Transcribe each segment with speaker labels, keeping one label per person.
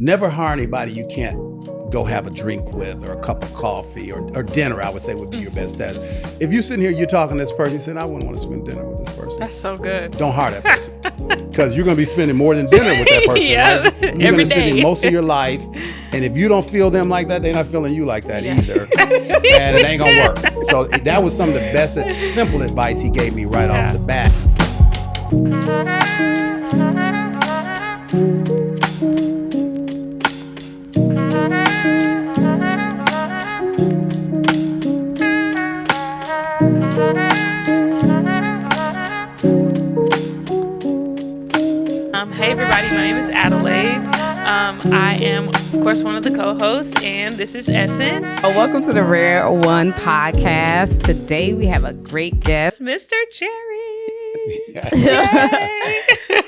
Speaker 1: never hire anybody you can't go have a drink with or a cup of coffee or dinner, I would say would be your best test. If you're sitting here, you're talking to this person, you say, I wouldn't want to spend dinner with this person.
Speaker 2: That's so good.
Speaker 1: Don't hire that person. Because you're going to be spending more than dinner with that person,
Speaker 2: Yeah,
Speaker 1: right? You're going to spend most of your life. And if you don't feel them like that, they're not feeling you like that either. And it ain't going to work. So that was some of the best, simple advice he gave me right off the bat.
Speaker 2: Hey everybody, my name is Adelaide. I am, of course, one of the co-hosts, and this is Essence.
Speaker 3: Welcome to the Rare One podcast. Today we have a great guest,
Speaker 2: Mr. Jerry.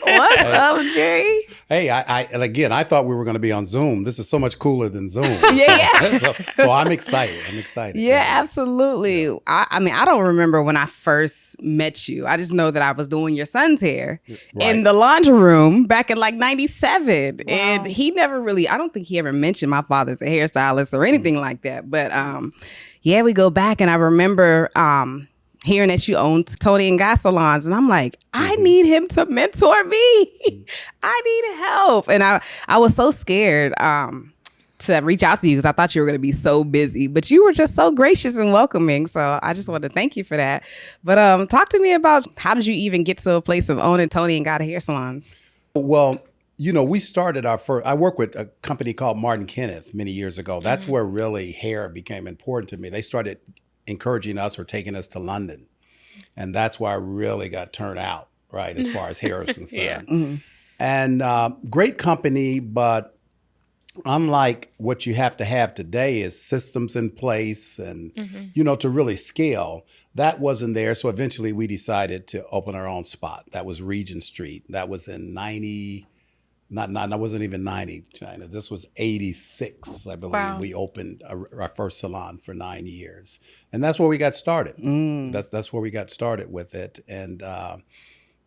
Speaker 3: What's up, Jerry?
Speaker 1: Hey, I thought we were going to be on Zoom. This is so much cooler than Zoom.
Speaker 3: Yeah.
Speaker 1: So I'm excited.
Speaker 3: Yeah, absolutely. Yeah. I don't remember when I first met you. I just know that I was doing your son's hair in the laundry room back in like 97. Wow. And he never really, I don't think he ever mentioned my father's a hairstylist or anything like that. But we go back and I remember hearing that you own Tony and Guy salons. And I'm like, I need him to mentor me. I need help. And I was so scared to reach out to you because I thought you were going to be so busy. But you were just so gracious and welcoming. So I just want to thank you for that. But talk to me about how did you even get to a place of owning Tony and Guy hair salons?
Speaker 1: Well, we started I worked with a company called Martin Kenneth many years ago. That's where really hair became important to me. They started encouraging us or taking us to London. And that's why I really got turned out, right, as far as hair is concerned. Yeah. Mm-hmm. And great company, but unlike what you have to have today is systems in place and, to really scale. That wasn't there. So eventually we decided to open our own spot. That was Regent Street. That was in 90. That wasn't even 90, China. This was 86, I believe. Wow. We opened our first salon for 9 years. And that's where we got started. That's where we got started with it. And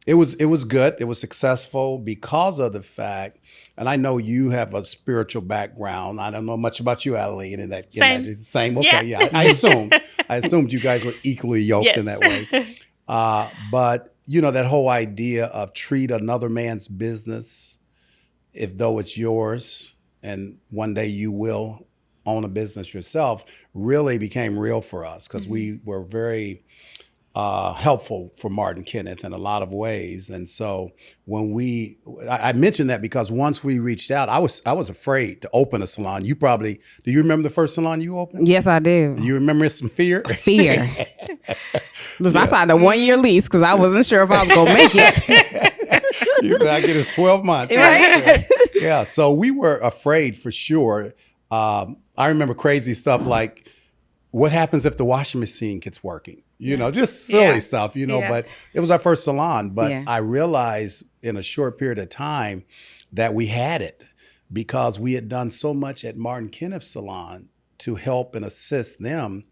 Speaker 1: it was good. It was successful because of the fact, and I know you have a spiritual background. I don't know much about you, Adelaide, in that. Same. Okay, yeah. I assumed you guys were equally yoked in that way. But, that whole idea of treat another man's business if though it's yours, and one day you will own a business yourself, really became real for us because we were very helpful for Martin Kenneth in a lot of ways. And so when I mentioned that because once we reached out, I was afraid to open a salon. Do you remember the first salon you opened?
Speaker 3: Yes, I do.
Speaker 1: You remember some fear?
Speaker 3: Fear. Listen, I signed a 1-year lease because I wasn't sure if I was going to make it.
Speaker 1: You said I get us 12 months.
Speaker 3: Right?
Speaker 1: Yeah, so we were afraid for sure. I remember crazy stuff like, what happens if the washing machine gets working? Just silly stuff, but it was our first salon. But I realized in a short period of time that we had it because we had done so much at Martin Kenneth's salon to help and assist them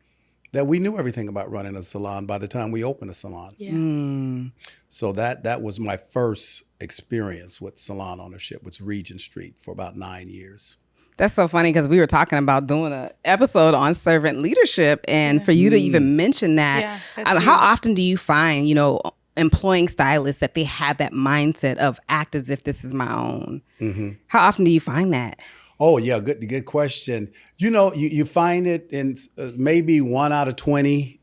Speaker 1: that we knew everything about running a salon by the time we opened a salon. Yeah. So that was my first experience with salon ownership, was Regent Street for about 9 years.
Speaker 3: That's so funny because we were talking about doing an episode on servant leadership, and for you to even mention that, how often do you find, employing stylists that they have that mindset of act as if this is my own? Mm-hmm. How often do you find that?
Speaker 1: Oh, yeah. Good question. You find it in maybe 1 out of 20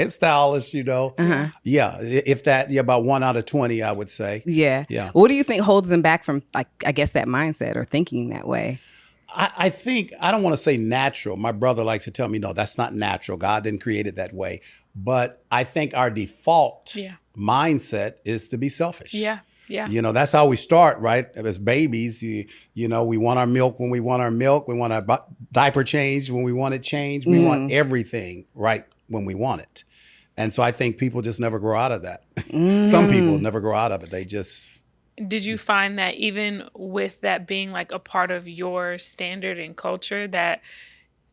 Speaker 1: stylists, Yeah. If that, about 1 out of 20, I would say.
Speaker 3: Yeah. What do you think holds them back from, that mindset or thinking that way?
Speaker 1: I think, I don't want to say natural. My brother likes to tell me, no, that's not natural. God didn't create it that way. But I think our default mindset is to be selfish. Yeah. Yeah. That's how we start, right? As babies, we want our milk when we want our milk. We want our diaper changed when we want it changed. We want everything right when we want it. And so I think people just never grow out of that. Some people never grow out of it. They just...
Speaker 2: Did you find that even with that being like a part of your standard and culture that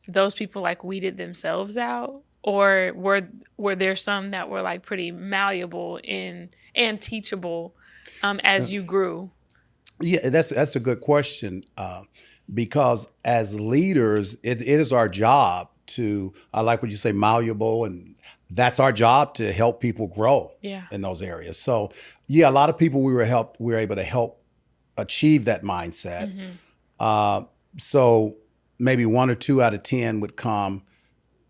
Speaker 2: those people like weeded themselves out? Or were there some that were like pretty malleable and teachable as you grew?
Speaker 1: Yeah, that's a good question, because as leaders, it is our job to, I like what you say, malleable, and that's our job to help people grow
Speaker 2: Yeah.
Speaker 1: in those areas. So yeah, a lot of people we were able to help achieve that mindset. So maybe 1 or 2 out of 10 would come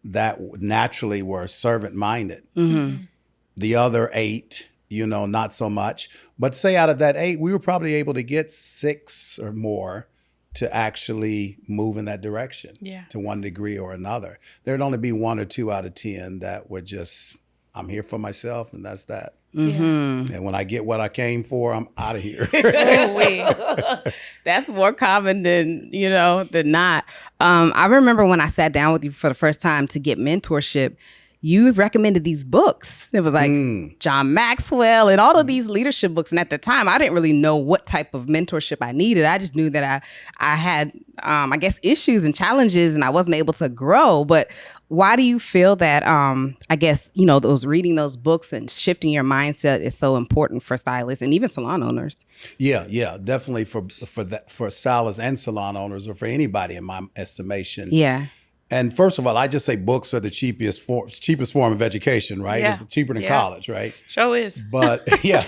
Speaker 1: that naturally were servant minded. The other 8, not so much. But say out of that 8, we were probably able to get 6 or more to actually move in that direction,
Speaker 2: Yeah.
Speaker 1: to one degree or another. There'd only be 1 or 2 out of 10 that were just, I'm here for myself, and that's that.
Speaker 2: Yeah.
Speaker 1: And when I get what I came for, I'm out of here.
Speaker 2: Oh, wait.
Speaker 3: That's more common than not. I remember when I sat down with you for the first time to get mentorship, you recommended these books. It was like John Maxwell and all of these leadership books. And at the time, I didn't really know what type of mentorship I needed. I just knew that I had, I guess, issues and challenges, and I wasn't able to grow. But why do you feel that, I guess, those reading those books and shifting your mindset is so important for stylists and even salon owners?
Speaker 1: Yeah, definitely for stylists and salon owners, or for anybody in my estimation.
Speaker 3: Yeah.
Speaker 1: And first of all, I just say books are the cheapest form of education, right?
Speaker 2: Yeah.
Speaker 1: It's cheaper than college, right?
Speaker 2: Sure is.
Speaker 1: But yeah,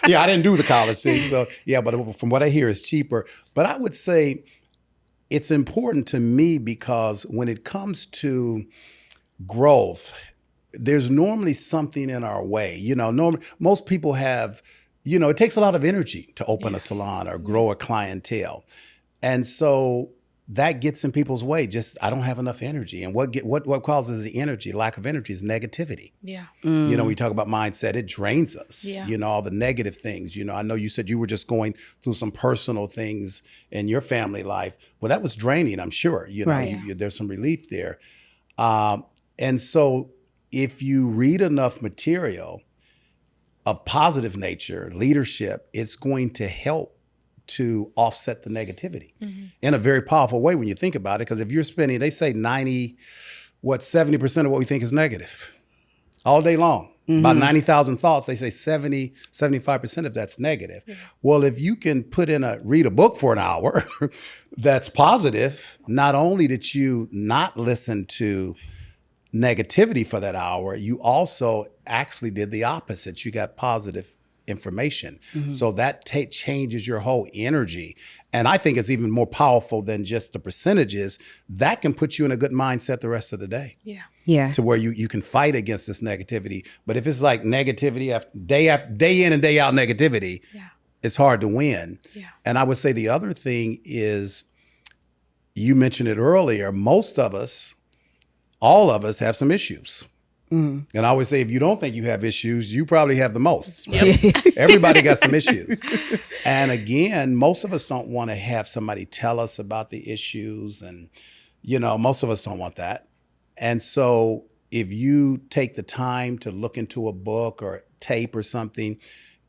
Speaker 1: I didn't do the college thing, so yeah. But from what I hear, it's cheaper. But I would say it's important to me because when it comes to growth, there's normally something in our way. Normally most people have, it takes a lot of energy to open a salon or grow a clientele, and so that gets in people's way. Just, I don't have enough energy. And what causes the energy? Lack of energy is negativity.
Speaker 2: Yeah.
Speaker 1: We talk about mindset, it drains us.
Speaker 2: Yeah.
Speaker 1: All the negative things. I know you said you were just going through some personal things in your family life. Well, that was draining, I'm sure.
Speaker 3: Right.
Speaker 1: There's some relief there. And so if you read enough material of positive nature, leadership, it's going to help to offset the negativity in a very powerful way when you think about it. Because if you're spending, they say 70% of what we think is negative all day long. About 90,000 thoughts, they say 75% of that's negative. Yeah. Well, if you can read a book for an hour that's positive, not only did you not listen to negativity for that hour, you also actually did the opposite. You got positive information. So that changes your whole energy. And I think it's even more powerful than just the percentages. That can put you in a good mindset the rest of the day.
Speaker 3: Yeah.
Speaker 1: To where you can fight against this negativity. But if it's like negativity after day in and day out negativity, it's hard to win. Yeah. And I would say the other thing is, you mentioned it earlier, all of us have some issues. And I always say, if you don't think you have issues, you probably have the most. Right? Everybody got some issues. And again, most of us don't want to have somebody tell us about the issues. And, most of us don't want that. And so if you take the time to look into a book or tape or something,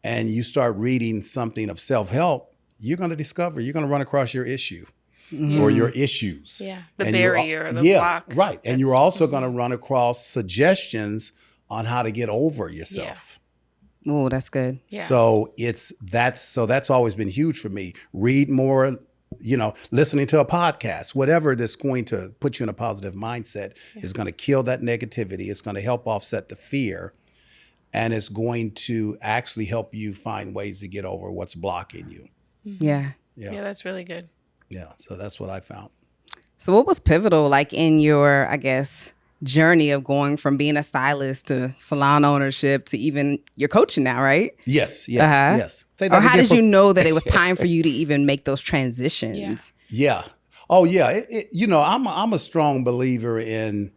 Speaker 1: and you start reading something of self-help, you're going to run across your issue. Or your issues.
Speaker 2: Yeah, the barrier or the block.
Speaker 1: Right. And you're also going to run across suggestions on how to get over yourself.
Speaker 3: Yeah. Oh, that's good.
Speaker 1: Yeah. So that's always been huge for me. Read more, listening to a podcast, whatever that's going to put you in a positive mindset is going to kill that negativity. It's going to help offset the fear. And it's going to actually help you find ways to get over what's blocking you.
Speaker 3: Yeah.
Speaker 2: Yeah, that's really good.
Speaker 1: Yeah, so that's what I found.
Speaker 3: So what was pivotal, like, in your, I guess, journey of going from being a stylist to salon ownership to even your coaching now, right?
Speaker 1: Yes. Say that
Speaker 3: or how
Speaker 1: again
Speaker 3: did you know that it was time for you to even make those transitions?
Speaker 1: Yeah. Oh, yeah. I'm a strong believer in,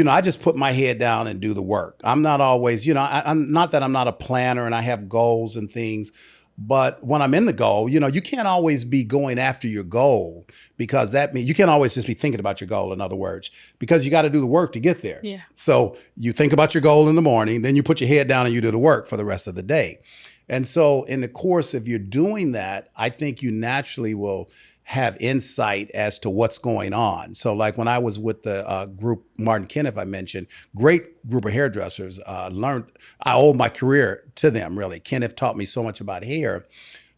Speaker 1: I just put my head down and do the work. I'm not always, I'm not that I'm not a planner and I have goals and things. But when I'm in the goal, you can't always be going after your goal, because that means you can't always just be thinking about your goal, in other words, because you got to do the work to get there.
Speaker 2: Yeah.
Speaker 1: So you think about your goal in the morning, then you put your head down and you do the work for the rest of the day. And so in the course of you doing that, I think you naturally will have insight as to what's going on. So like when I was with the group, Martin Kenneth, I mentioned, great group of hairdressers, I owe my career to them, really. Kenneth taught me so much about hair,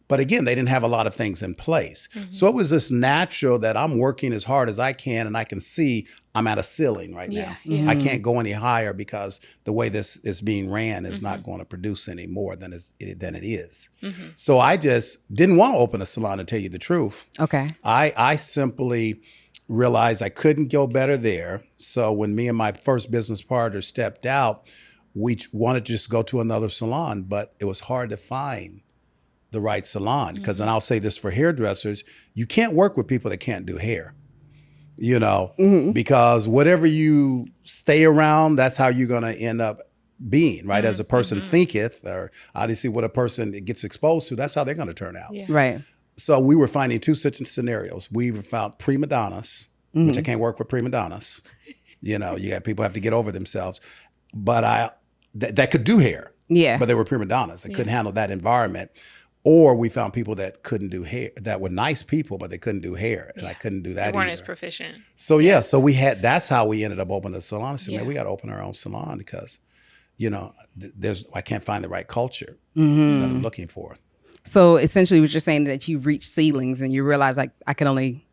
Speaker 1: But again, they didn't have a lot of things in place. So it was just natural that I'm working as hard as I can, and I can see I'm at a ceiling right now.
Speaker 2: Yeah.
Speaker 1: I can't go any higher because the way this is being ran is not going to produce any more than it is. So I just didn't want to open a salon, to tell you the truth.
Speaker 3: Okay.
Speaker 1: I simply realized I couldn't go better there. So when me and my first business partner stepped out, we wanted to just go to another salon, but it was hard to find the right salon. Because, and I'll say this for hairdressers, you can't work with people that can't do hair, because whatever you stay around, that's how you're going to end up being, right? As a person thinketh, or obviously what a person gets exposed to, that's how they're going to turn out.
Speaker 2: Yeah.
Speaker 3: Right.
Speaker 1: So we were finding two such scenarios. We found prima donnas, which I can't work with prima donnas. You got people have to get over themselves, but that could do hair.
Speaker 3: Yeah.
Speaker 1: But they were prima donnas. They couldn't handle that environment. Or we found people that couldn't do hair, that were nice people, but they couldn't do hair. And I couldn't do that
Speaker 2: They weren't
Speaker 1: either.
Speaker 2: as proficient.
Speaker 1: So that's how we ended up opening a salon. I said, man, we got to open our own salon because, I can't find the right culture that I'm looking for.
Speaker 3: So essentially what you're saying that you reach ceilings and you realize like I can only,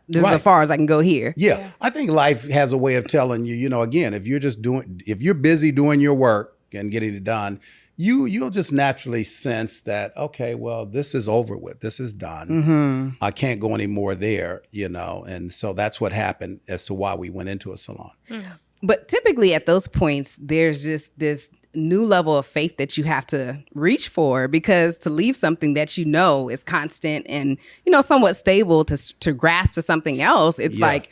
Speaker 3: this is as far as I can go here.
Speaker 1: Yeah. I think life has a way of telling you, again, if you're busy doing your work and getting it done, you'll just naturally sense that, okay, well, this is over with. This is done. I can't go any more there, and so that's what happened as to why we went into a salon.
Speaker 3: But typically at those points, there's just this new level of faith that you have to reach for, because to leave something that is constant and, somewhat stable to grasp to something else, it's like,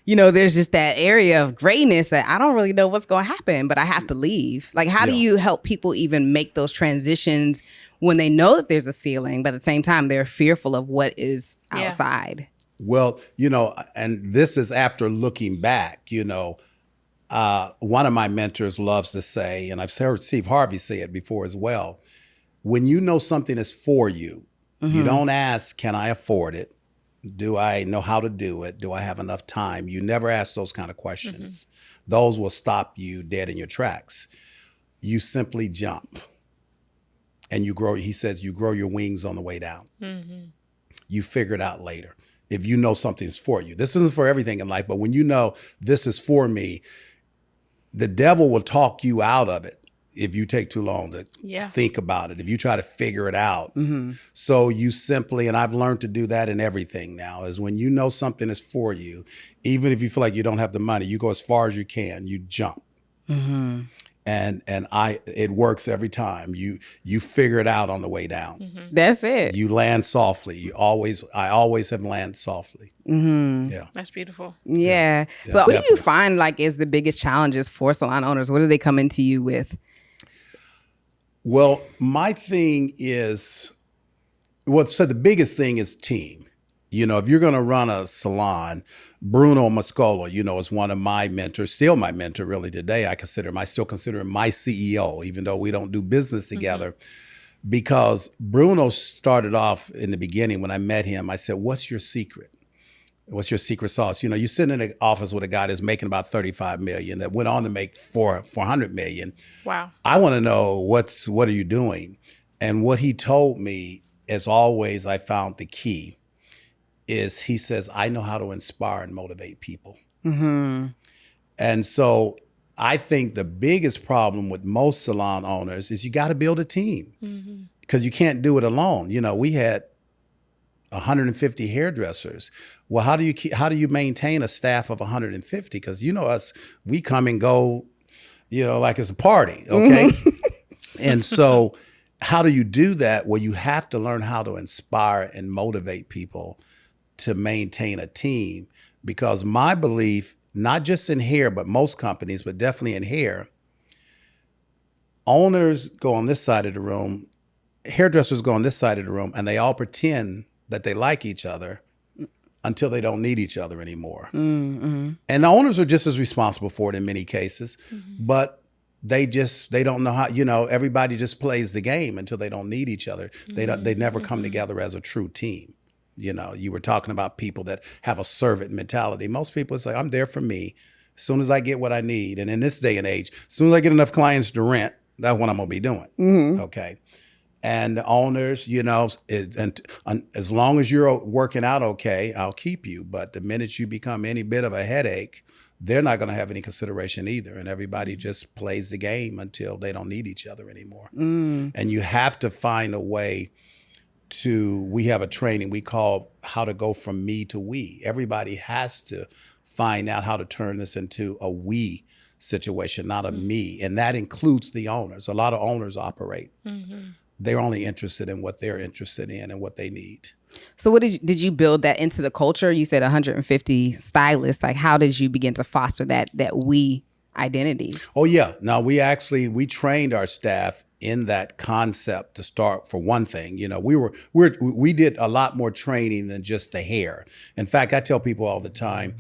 Speaker 3: there's just that area of grayness that I don't really know what's going to happen, but I have to leave. Like, how do you help people even make those transitions when they know that there's a ceiling, but at the same time, they're fearful of what is outside?
Speaker 1: Well, and this is after looking back, one of my mentors loves to say, and I've heard Steve Harvey say it before as well, when you know something is for you, you don't ask, can I afford it? Do I know how to do it? Do I have enough time? You never ask those kind of questions. Those will stop you dead in your tracks. You simply jump and you grow. He says you grow your wings on the way down. You figure it out later. If you know something's for you. This isn't for everything in life, but when you know this is for me, the devil will talk you out of it if you take too long to think about it, if you try to figure it out. So you simply, and I've learned to do that in everything now, is when you know something is for you, even if you feel like you don't have the money, you go as far as you can, you jump. And it works every time. You figure it out on the way down.
Speaker 3: That's it.
Speaker 1: You land softly. I always have landed softly. Yeah.
Speaker 2: That's beautiful.
Speaker 3: Yeah. So what do you find like is the biggest challenges for salon owners? What do they come into you with?
Speaker 1: Well, my thing is, the biggest thing is team. If you're going to run a salon, Bruno Mascola, is one of my mentors, still my mentor really today. I still consider him my CEO, even though we don't do business together. Because Bruno started off in the beginning when I met him, I said, what's your secret? What's your secret sauce? You sit in an office with a guy that's making about $35 million that went on to make $400 million.
Speaker 2: Wow.
Speaker 1: I want to know what are you doing? And what he told me, as always, I found the key is he says, I know how to inspire and motivate people. And so I think the biggest problem with most salon owners is you got to build a team because you can't do it alone. We had 150 hairdressers. Well, how do you maintain a staff of 150? Because us, we come and go, like it's a party, okay? And so how do you do that? Well, you have to learn how to inspire and motivate people to maintain a team, because my belief, not just in hair, but most companies, but definitely in hair, owners go on this side of the room, hairdressers go on this side of the room, and they all pretend that they like each other until they don't need each other anymore. And the owners are just as responsible for it in many cases, but they don't know how, everybody just plays the game until they don't need each other. They never come together as a true team. You were talking about people that have a servant mentality. Most people say, I'm there for me. As soon as I get what I need. And in this day and age, as soon as I get enough clients to rent, that's what I'm going to be doing. Okay. And the owners, as long as you're working out okay, I'll keep you. But the minute you become any bit of a headache, they're not going to have any consideration either. And everybody just plays the game until they don't need each other anymore. And you have to find a way we have a training we call how to go from me to we. Everybody has to find out how to turn this into a we situation, not a me. And that includes the owners. A lot of owners operate. They're only interested in what they're interested in and what they need.
Speaker 3: So what did you build that into the culture? You said 150 stylists. Like, how did you begin to foster that we identity?
Speaker 1: Oh yeah. Now we trained our staff in that concept to start. For one thing, we did a lot more training than just the hair. In fact, I tell people all the time,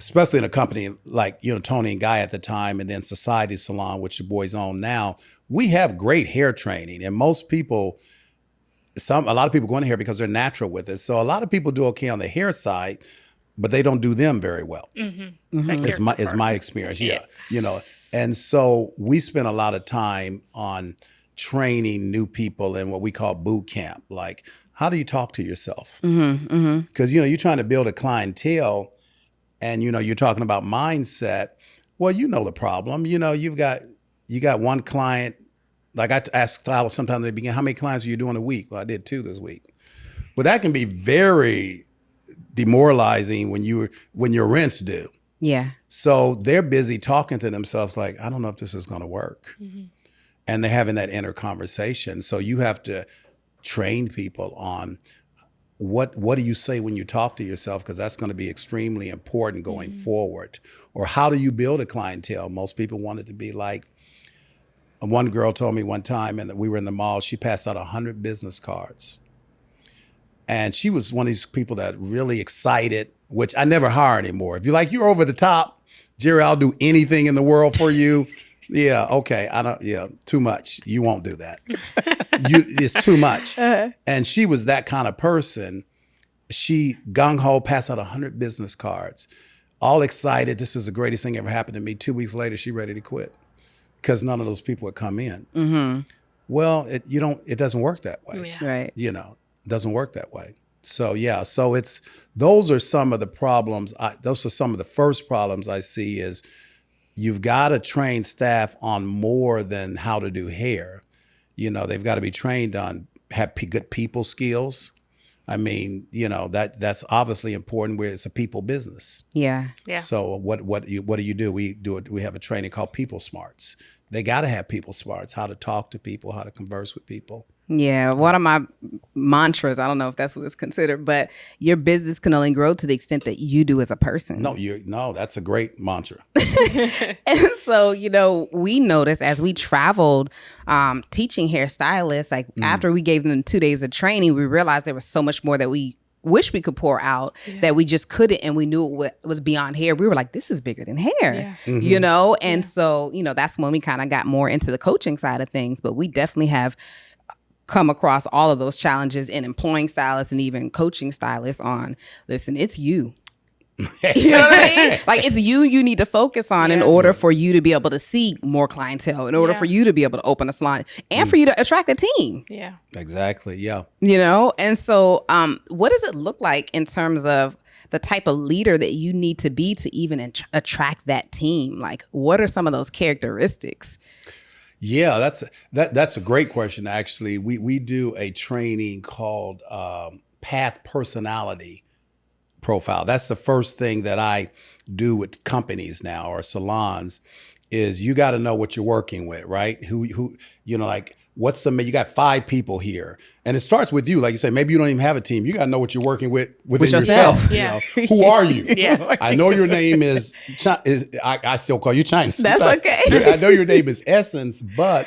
Speaker 1: especially in a company like, Tony and Guy at the time, and then Society Salon, which the boys own now, we have great hair training. And most people, a lot of people go into hair because they're natural with it. So a lot of people do okay on the hair side, but they don't do them very well. It's my experience. Yeah. And so we spent a lot of time on training new people in what we call boot camp. Like, how do you talk to yourself? Because, you're trying to build a clientele and, you're talking about mindset. Well, the problem, you got one client. Like I ask stylists sometimes they begin, how many clients are you doing a week? Well, I did 2 this week. Well, that can be very demoralizing when your rent's due.
Speaker 3: Yeah.
Speaker 1: So they're busy talking to themselves like, I don't know if this is going to work. And they're having that inner conversation. So you have to train people on what do you say when you talk to yourself, because that's going to be extremely important going forward. Or how do you build a clientele? Most people want it to be like, one girl told me one time, and we were in the mall, she passed out 100 business cards. And she was one of these people that really excited, which I never hire anymore. If you're over the top, Jerry, I'll do anything in the world for you. Yeah, okay. Too much. You won't do that. It's too much. And she was that kind of person. She gung-ho passed out 100 business cards, all excited. This is the greatest thing ever happened to me. 2 weeks later, she ready to quit because none of those people would come in. Well, it doesn't work that way.
Speaker 2: Yeah.
Speaker 3: Right.
Speaker 1: It doesn't work that way. So yeah, those are some of the problems. Those are some of the first problems I see is you've got to train staff on more than how to do hair. They've got to be trained on have good people skills. I mean, that's obviously important where it's a people business.
Speaker 3: Yeah.
Speaker 2: Yeah.
Speaker 1: So what do you do? We have a training called People Smarts. They got to have people smarts, how to talk to people, how to converse with people.
Speaker 3: Yeah, one of my mantras, I don't know if that's what it's considered, but your business can only grow to the extent that you do as a person.
Speaker 1: No, that's a great mantra.
Speaker 3: And so, we noticed as we traveled teaching hairstylists, like after we gave them 2 days of training, we realized there was so much more that we wish we could pour out that we just couldn't, and we knew it was beyond hair. We were like, this is bigger than hair, And so, that's when we kind of got more into the coaching side of things, but we definitely have come across all of those challenges in employing stylists and even coaching stylists on, listen, it's you. You know what I mean? Like, it's you need to focus on in order for you to be able to see more clientele, in order for you to be able to open a salon and for you to attract a team.
Speaker 2: Yeah.
Speaker 1: Exactly. Yeah.
Speaker 3: And so what does it look like in terms of the type of leader that you need to be to even attract that team? Like, what are some of those characteristics?
Speaker 1: Yeah, that's a great question. Actually, we do a training called Path Personality Profile. That's the first thing that I do with companies now or salons. Is you got to know what you're working with, right? Who like what's you got 5 people here, and it starts with you. Like you say, maybe you don't even have a team. You got to know what you're working with within yourself.
Speaker 2: Yeah.
Speaker 1: Who are you?
Speaker 2: Yeah.
Speaker 1: I know your name is I still call you China.
Speaker 3: That's okay.
Speaker 1: I know your name is Essence, but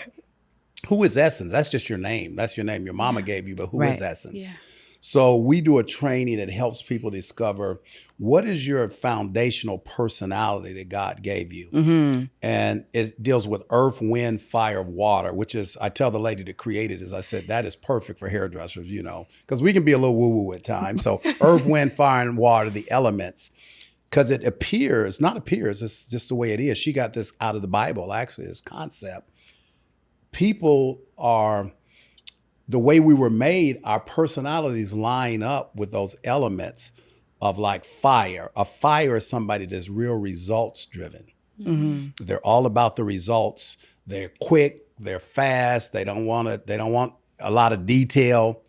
Speaker 1: who is Essence? That's just your name. That's your name your mama gave you, but who is Essence?
Speaker 2: Yeah.
Speaker 1: So we do a training that helps people discover what is your foundational personality that God gave you. And it deals with earth, wind, fire, water, which is, I tell the lady that created it, I said, that is perfect for hairdressers, because we can be a little woo-woo at times. So earth, wind, fire, and water, the elements, because it appears, it's just the way it is. She got this out of the Bible, actually, this concept. People are the way we were made, our personalities line up with those elements of like fire. A fire is somebody that's real results driven. Mm-hmm. They're all about the results. They're quick, they're fast, they don't want a lot of detail.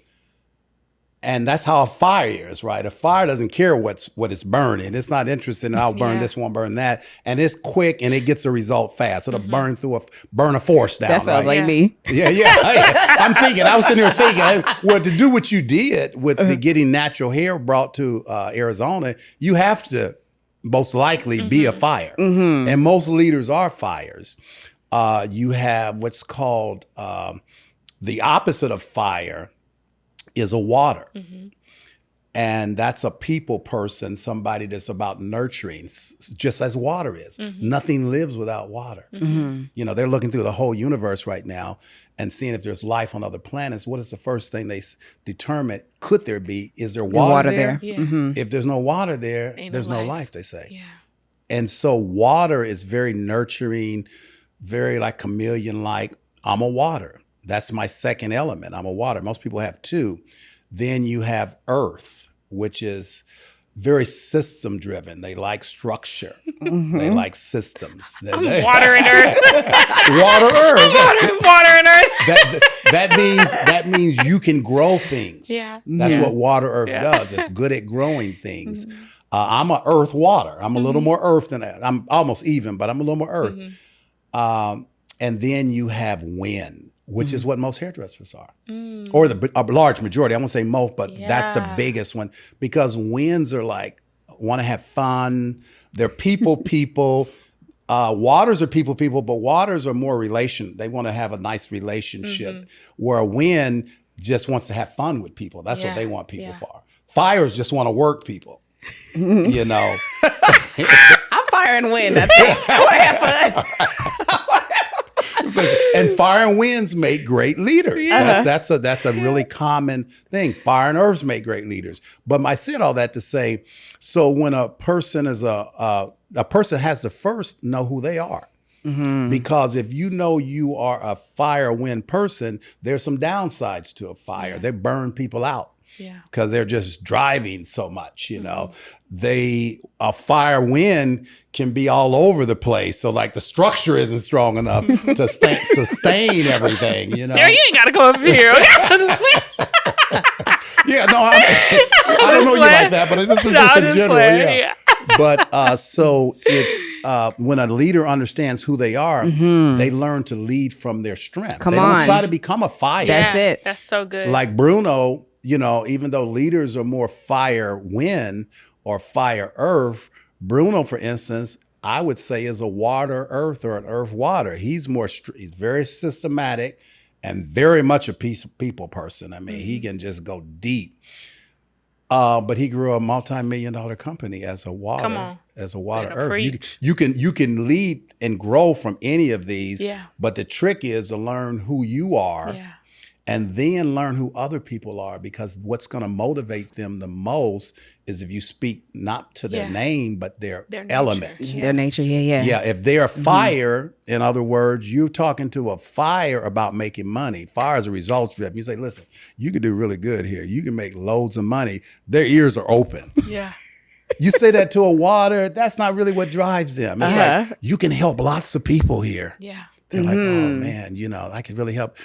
Speaker 1: And that's how a fire is, right? A fire doesn't care what it's burning. It's not interested in, I'll burn this one, burn that. And it's quick and it gets a result fast. It'll burn a forest down.
Speaker 3: That sounds like me.
Speaker 1: Yeah. I was sitting here thinking, well, to do what you did with the getting natural hair brought to Arizona, you have to most likely be a fire. Mm-hmm. And most leaders are fires. You have what's called the opposite of fire is a water. Mm-hmm. And that's a people person, somebody that's about nurturing, just as water is. Mm-hmm. Nothing lives without water. Mm-hmm. You know, they're looking through the whole universe right now and seeing if there's life on other planets. What is the first thing they determine? Could there be? Is there water there?
Speaker 2: Yeah.
Speaker 1: Mm-hmm. If there's no water there, there's no life, they say. Yeah. And so water is very nurturing, very like chameleon-like. I'm a water. That's my second element. I'm a water. Most people have two. Then you have earth, which is very system driven. They like structure. Mm-hmm. They like systems.
Speaker 2: I'm water and earth.
Speaker 1: Water, earth.
Speaker 2: Water and earth.
Speaker 1: That means you can grow things.
Speaker 2: Yeah.
Speaker 1: That's what water earth does. It's good at growing things. Mm-hmm. I'm a earth water. I'm a little more earth than that. I'm almost even, but I'm a little more earth. Mm-hmm. And then you have wind, which is what most hairdressers are, or a large majority. I won't say most, but that's the biggest one, because winds are like, want to have fun. They're people. Waters are people, but waters are more relation. They want to have a nice relationship, where a wind just wants to have fun with people. That's what they want people for. Fires just want to work people, you know.
Speaker 3: I'm fire and wind. I think I want to have fun.
Speaker 1: And fire and winds make great leaders. Yeah. That's a really common thing. Fire and earths make great leaders. But I said all that to say, so when a person is a person has to first know who they are. Mm-hmm. Because if you know you are a fire wind person, there's some downsides to a fire. They burn people out. Yeah, because they're just driving so much, you know. A fire wind can be all over the place. So like the structure isn't strong enough to sustain everything, you know.
Speaker 2: Jerry, you ain't got to go over here.
Speaker 1: Yeah, no, I don't know you like that, but it's just in general. Yeah. But so it's when a leader understands who they are, they learn to lead from their strength. They don't try to become a fire.
Speaker 3: That's it.
Speaker 2: That's so good.
Speaker 1: Like Bruno, you know, even though leaders are more fire wind or fire earth, Bruno, for instance, I would say is a water earth or an earth water. He's very systematic and very much a people person. I mean, he can just go deep. But he grew a multi-million-dollar company as a water earth. You can lead and grow from any of these. Yeah. But the trick is to learn who you are. Yeah. And then learn who other people are, because what's going to motivate them the most is if you speak not to their name, but their element.
Speaker 3: Their nature, yeah.
Speaker 1: Yeah, if they're fire, in other words, you're talking to a fire about making money. Fire is a results driven. You say, listen, you can do really good here. You can make loads of money. Their ears are open. Yeah. You say that to a water, that's not really what drives them. It's like, you can help lots of people here. Yeah. They're like, oh man, you know, I can really help.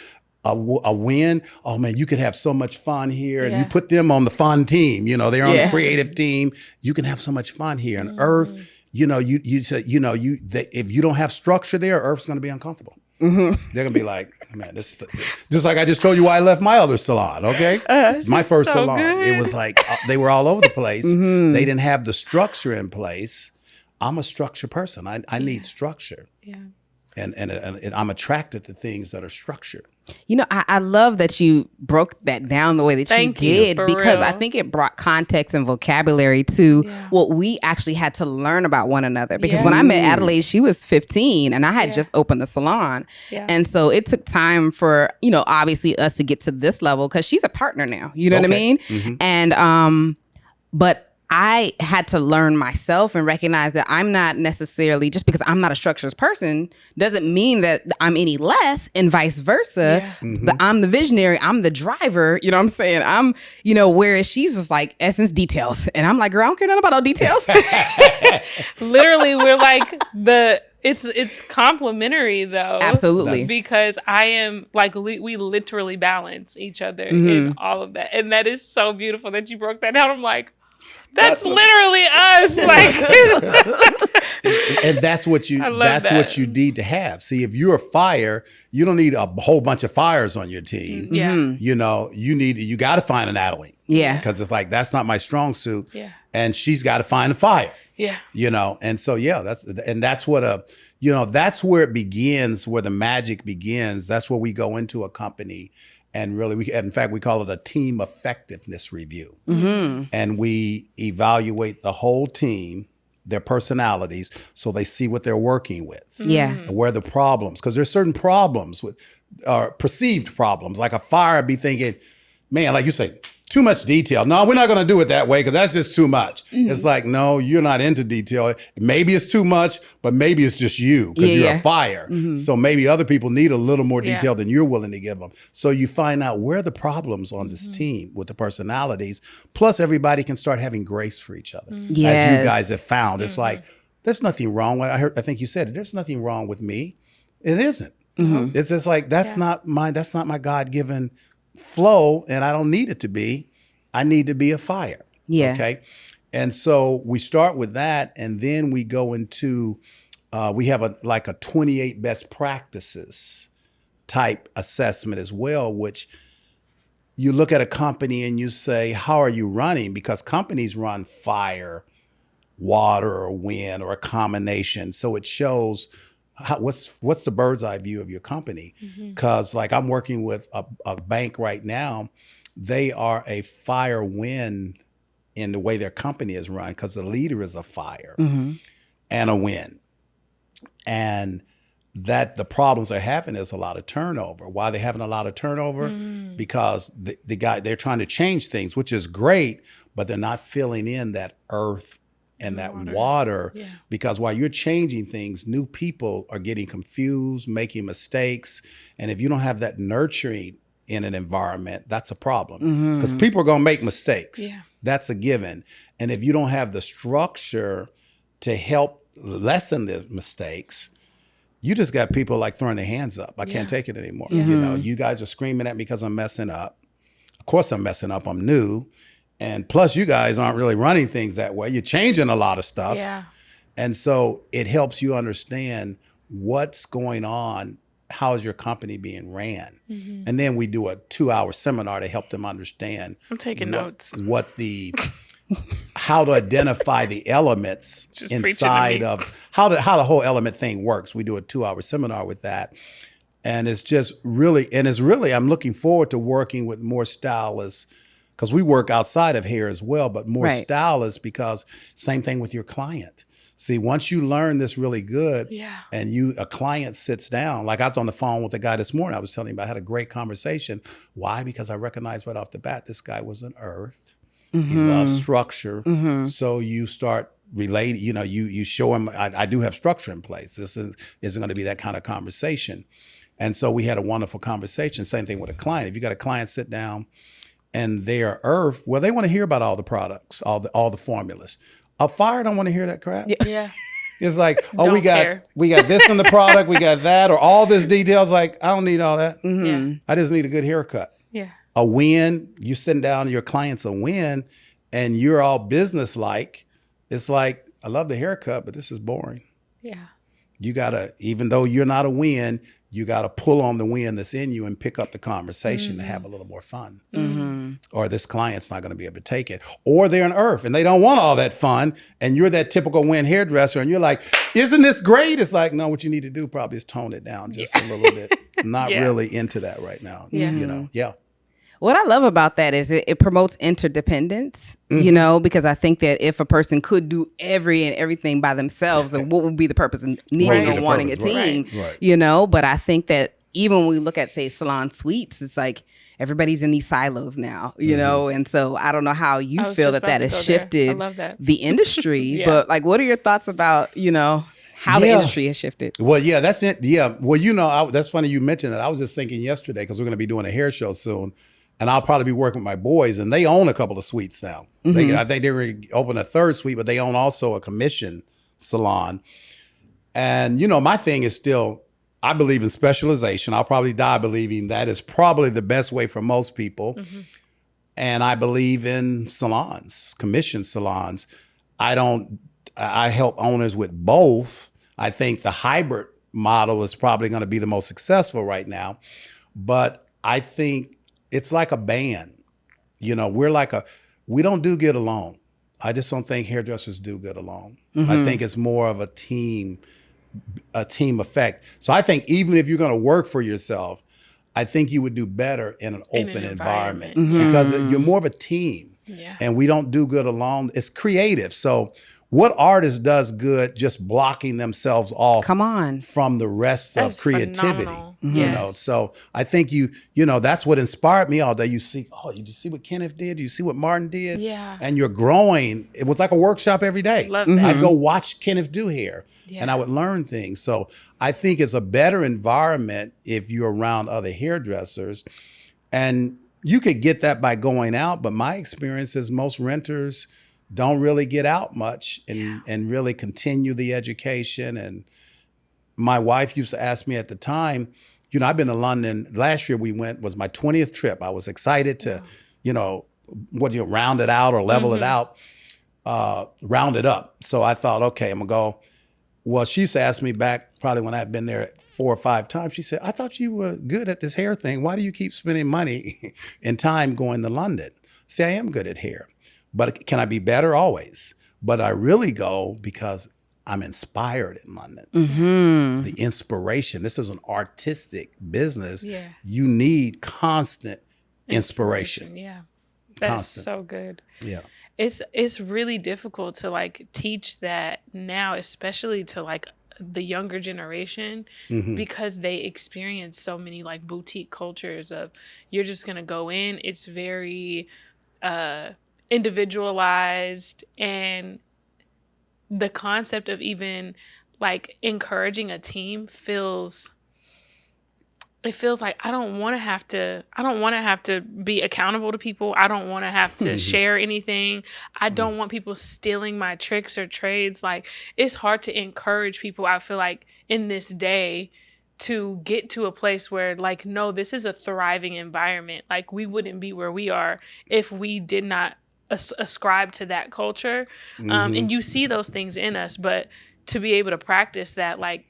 Speaker 1: A win, oh man, you could have so much fun here. And you put them on the fun team, you know, they're on the creative team. You can have so much fun here. And Earth, you know, if you don't have structure there, Earth's going to be uncomfortable. Mm-hmm. They're going to be like, man, this is just like I just told you why I left my other salon, okay? My first salon, it was like, they were all over the place. They didn't have the structure in place. I'm a structure person. I need structure. Yeah. And I'm attracted to things that are structured.
Speaker 3: You know, I love that you broke that down the way that you did, because I think it brought context and vocabulary to what we actually had to learn about one another. Because when I met Adelaide, she was 15 and I had just opened the salon. Yeah. And so it took time for, you know, obviously us to get to this level, because she's a partner now. You know what I mean? Mm-hmm. And but I had to learn myself and recognize that I'm not necessarily, just because I'm not a structures person doesn't mean that I'm any less, and vice versa.
Speaker 2: Yeah.
Speaker 3: But I'm the visionary, I'm the driver, you know what I'm saying? I'm, whereas she's just like essence details. And I'm like, girl, I don't care nothing about no details.
Speaker 2: Literally, we're like it's complimentary though.
Speaker 3: Absolutely.
Speaker 2: Because I am like, we literally balance each other in all of that. And that is so beautiful that you broke that down. I'm like, that's literally us. Like,
Speaker 1: and that's what you what you need to have. See, if you're a fire, you don't need a whole bunch of fires on your team.
Speaker 2: Yeah.
Speaker 1: You got to find an Adeline.
Speaker 3: Yeah.
Speaker 1: Because it's like, that's not my strong suit.
Speaker 2: Yeah.
Speaker 1: And she's got to find a fire.
Speaker 2: Yeah.
Speaker 1: And so, that's what that's where it begins, where the magic begins. That's where we go into a company. And really, in fact, we call it a team effectiveness review. Mm-hmm. And we evaluate the whole team, their personalities, so they see what they're working with.
Speaker 3: Yeah.
Speaker 1: And where are the problems? Because there's certain problems with perceived problems. Like a fire be thinking, man, like you say, too much detail. No, we're not going to do it that way because that's just too much. Mm-hmm. It's like, no, you're not into detail. Maybe it's too much, but maybe it's just you because you're a fire. Mm-hmm. So maybe other people need a little more detail than you're willing to give them. So you find out where are the problems on this team with the personalities. Plus, everybody can start having grace for each other. Mm-hmm. As you guys have found. It's like, there's nothing wrong. I think you said it. There's nothing wrong with me. It isn't. Mm-hmm. It's just like, that's not my God-given flow, and I don't need it to be. I need to be a fire. Yeah. Okay. And so we start with that, and then we go into we have a 28 best practices type assessment as well, which you look at a company and you say, how are you running? Because companies run fire, water, or wind, or a combination. So it shows what's the bird's eye view of your company? Because like I'm working with a bank right now. They are a fire wind in the way their company is run because the leader is a fire and a wind. And that the problems they're having is a lot of turnover. Why are they having a lot of turnover? Because they're trying to change things, which is great, but they're not filling in that earth and that water. Because while you're changing things, new people are getting confused, making mistakes. And if you don't have that nurturing in an environment, that's a problem. Because people are going to make mistakes. Yeah. That's a given. And if you don't have the structure to help lessen the mistakes, you just got people like throwing their hands up. I can't take it anymore. You guys are screaming at me because I'm messing up. Of course I'm messing up. I'm new. And plus, you guys aren't really running things that way. You're changing a lot of stuff. Yeah. And so it helps you understand what's going on. How is your company being ran? And then we do a 2-hour seminar to help them understand.
Speaker 2: I'm taking notes.
Speaker 1: How to identify the elements inside of how the whole element thing works. We do a 2-hour seminar with that. And it's just really, I'm looking forward to working with more stylists, because we work outside of hair as well, but more stylists, because same thing with your client. See, once you learn this really good and a client sits down, like I was on the phone with a guy this morning, I was telling him I had a great conversation. Why? Because I recognized right off the bat, this guy was an earth. He loves structure. So you start relating, you show him, I do have structure in place. This isn't going to be that kind of conversation. And so we had a wonderful conversation. Same thing with a client. If you got a client sit down and they are earth, well, they want to hear about all the products, all the formulas. A fire don't want to hear that crap.
Speaker 2: Yeah.
Speaker 1: It's like, we got this in the product, we got that, or all this details. Like, I don't need all that. I just need a good haircut.
Speaker 2: Yeah.
Speaker 1: A win, you sitting down, your client's a win, and you're all business-like. It's like, I love the haircut, but this is boring.
Speaker 2: Yeah.
Speaker 1: You gotta, even though you're not a win, you gotta pull on the wind that's in you and pick up the conversation to have a little more fun. Or this client's not gonna be able to take it. Or they're an earth and they don't want all that fun, and you're that typical wind hairdresser and you're like, isn't this great? It's like, no, what you need to do probably is tone it down just a little bit. I'm not really into that right now.
Speaker 3: What I love about that is it promotes interdependence, because I think that if a person could do everything by themselves, then what would be the purpose of needing or wanting a team, But I think that even when we look at, say, salon suites, it's like everybody's in these silos now, you know? And so I don't know how you
Speaker 2: I was
Speaker 3: feel
Speaker 2: just
Speaker 3: that
Speaker 2: about to
Speaker 3: has
Speaker 2: go there. I
Speaker 3: shifted
Speaker 2: love that.
Speaker 3: the industry,
Speaker 2: Yeah.
Speaker 3: but like, what are your thoughts about, you know, how the industry has shifted?
Speaker 1: Well, yeah, that's it. Yeah. Well, you know, that's funny you mentioned that. I was just thinking yesterday, because we're going to be doing a hair show soon, and I'll probably be working with my boys, and they own a couple of suites now. I think they were open a third suite, but they own also a commission salon. And, you know, my thing is still, I believe in specialization. I'll probably die believing that is probably the best way for most people. And I believe in salons, commission salons. I help owners with both. I think the hybrid model is probably going to be the most successful right now. But I think it's like a band. You know, we don't do good alone. I just don't think hairdressers do good alone. I think it's more of a team effect. So I think even if you're going to work for yourself, I think you would do better in an open environment because you're more of a team.
Speaker 2: Yeah.
Speaker 1: And we don't do good alone. It's creative. So what artist does good just blocking themselves off from the rest
Speaker 2: That's
Speaker 1: of creativity?
Speaker 2: phenomenal.
Speaker 1: You know, so I think you know, that's what inspired me all day. You see, you see what Kenneth did? You see what Martin did?
Speaker 2: Yeah.
Speaker 1: And you're growing. It was like a workshop every day.
Speaker 2: Love that.
Speaker 1: I'd go watch Kenneth do hair
Speaker 2: Yeah.
Speaker 1: and I would learn things. So I think it's a better environment if you're around other hairdressers. And you could get that by going out, but my experience is most renters don't really get out much and really continue the education. And my wife used to ask me at the time, you know, I've been to London. Last year was my 20th trip. I was excited to, you know, round it out or level it out, round it up. So I thought, okay, I'm gonna go. Well, she used to ask me back probably when I'd been there 4 or 5 times. She said, I thought you were good at this hair thing. Why do you keep spending money and time going to London? See, I am good at hair. But can I be better? Always. But I really go because I'm inspired in London. The inspiration. This is an artistic business.
Speaker 2: Yeah.
Speaker 1: You need constant inspiration.
Speaker 2: Yeah. That's
Speaker 1: Constant.
Speaker 2: so good.
Speaker 1: Yeah.
Speaker 2: It's really difficult to like teach that now, especially to like the younger generation, because they experience so many like boutique cultures of you're just gonna go in. It's very individualized, and the concept of even like encouraging a team feels like I don't want to have to be accountable to people. I don't want to have to share anything. I don't want people stealing my tricks or trades. Like, it's hard to encourage people, I feel like, in this day to get to a place where like, no, this is a thriving environment. Like, we wouldn't be where we are if we did not ascribe to that culture. And you see those things in us, but to be able to practice that, like,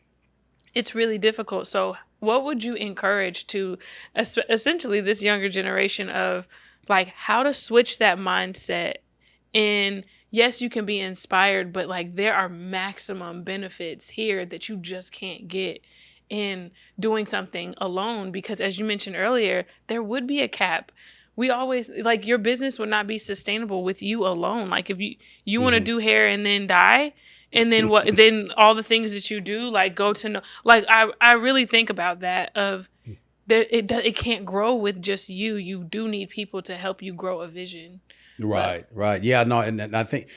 Speaker 2: it's really difficult. So what would you encourage to essentially this younger generation of like how to switch that mindset? And yes, you can be inspired, but like there are maximum benefits here that you just can't get in doing something alone, because as you mentioned earlier, there would be a cap. We always like your business would not be sustainable with you alone. Like if you want to do hair and then die, and then what? Then all the things that you do, like go to know. Like I really think about that. Of that it can't grow with just you. You do need people to help you grow a vision.
Speaker 1: Right. Yeah. No, and I think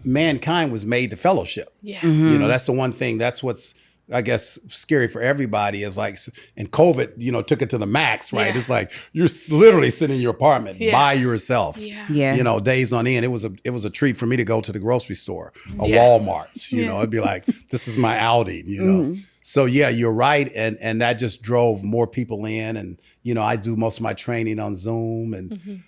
Speaker 1: mankind was made to fellowship.
Speaker 2: Yeah.
Speaker 1: You know, that's the one thing. That's what's, I guess, scary for everybody is like, and COVID, you know, took it to the max, right?
Speaker 2: Yeah.
Speaker 1: It's like you're literally sitting in your apartment by yourself.
Speaker 2: Yeah.
Speaker 1: You know, days on end. It was a treat for me to go to the grocery store, a Walmart. You know, it'd be like, this is my outing. You know, so yeah, you're right, and that just drove more people in, and you know, I do most of my training on Zoom, and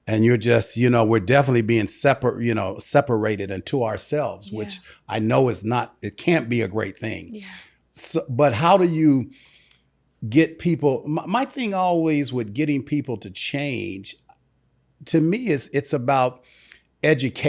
Speaker 1: and you're just, you know, we're definitely being separated into ourselves, which I know it can't be a great thing.
Speaker 2: Yeah.
Speaker 1: So, but how do you get people? My thing always with getting people to change, to me, it's about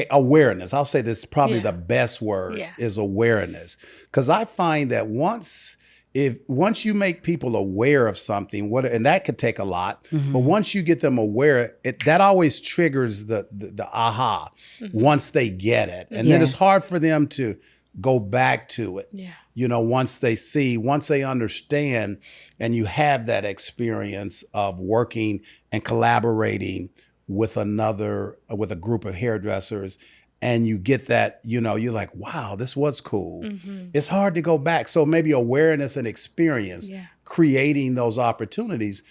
Speaker 1: awareness. I'll say this is probably the best word is awareness, because I find that once you make people aware of something, and that could take a lot, but once you get them aware, that always triggers the aha once they get it, and then it's hard for them to go back to it.
Speaker 2: Yeah.
Speaker 1: Once they understand, and you have that experience of working and collaborating with with a group of hairdressers, and you get that, you're like, wow, this was cool. It's hard to go back. So maybe awareness and experience, creating those opportunities.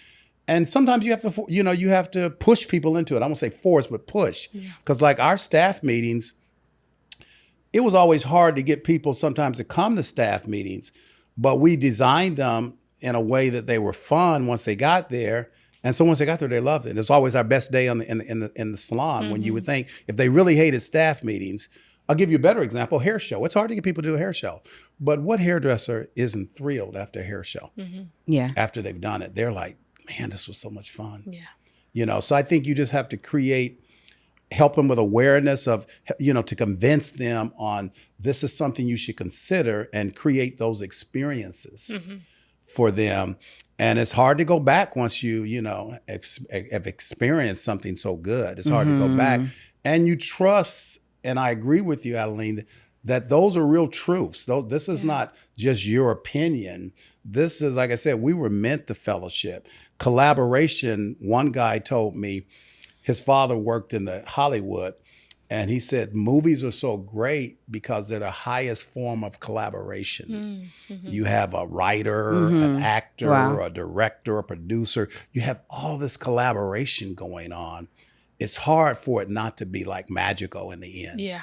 Speaker 1: And sometimes you have to push people into it. I won't say force, but push. Because like our staff meetings, it was always hard to get people sometimes to come to staff meetings, but we designed them in a way that they were fun once they got there. And so once they got there, they loved it. It's always our best day in the salon, when you would think if they really hated staff meetings. I'll give you a better example, hair show. It's hard to get people to do a hair show. But what hairdresser isn't thrilled after a hair show?
Speaker 3: Yeah.
Speaker 1: After they've done it, they're like, man, this was so much fun.
Speaker 2: Yeah.
Speaker 1: So I think you just have to help them with awareness of, to convince them on this is something you should consider, and create those experiences for them. And it's hard to go back once you have experienced something so good. It's hard to go back. And you trust, and I agree with you, Adeline, that those are real truths. This is not just your opinion. This is, like I said, we were meant to fellowship. Collaboration, one guy told me, his father worked in the Hollywood, and he said movies are so great because they're the highest form of collaboration. You have a writer, an actor, a director, a producer. You have all this collaboration going on. It's hard for it not to be like magical in the end.
Speaker 2: Yeah.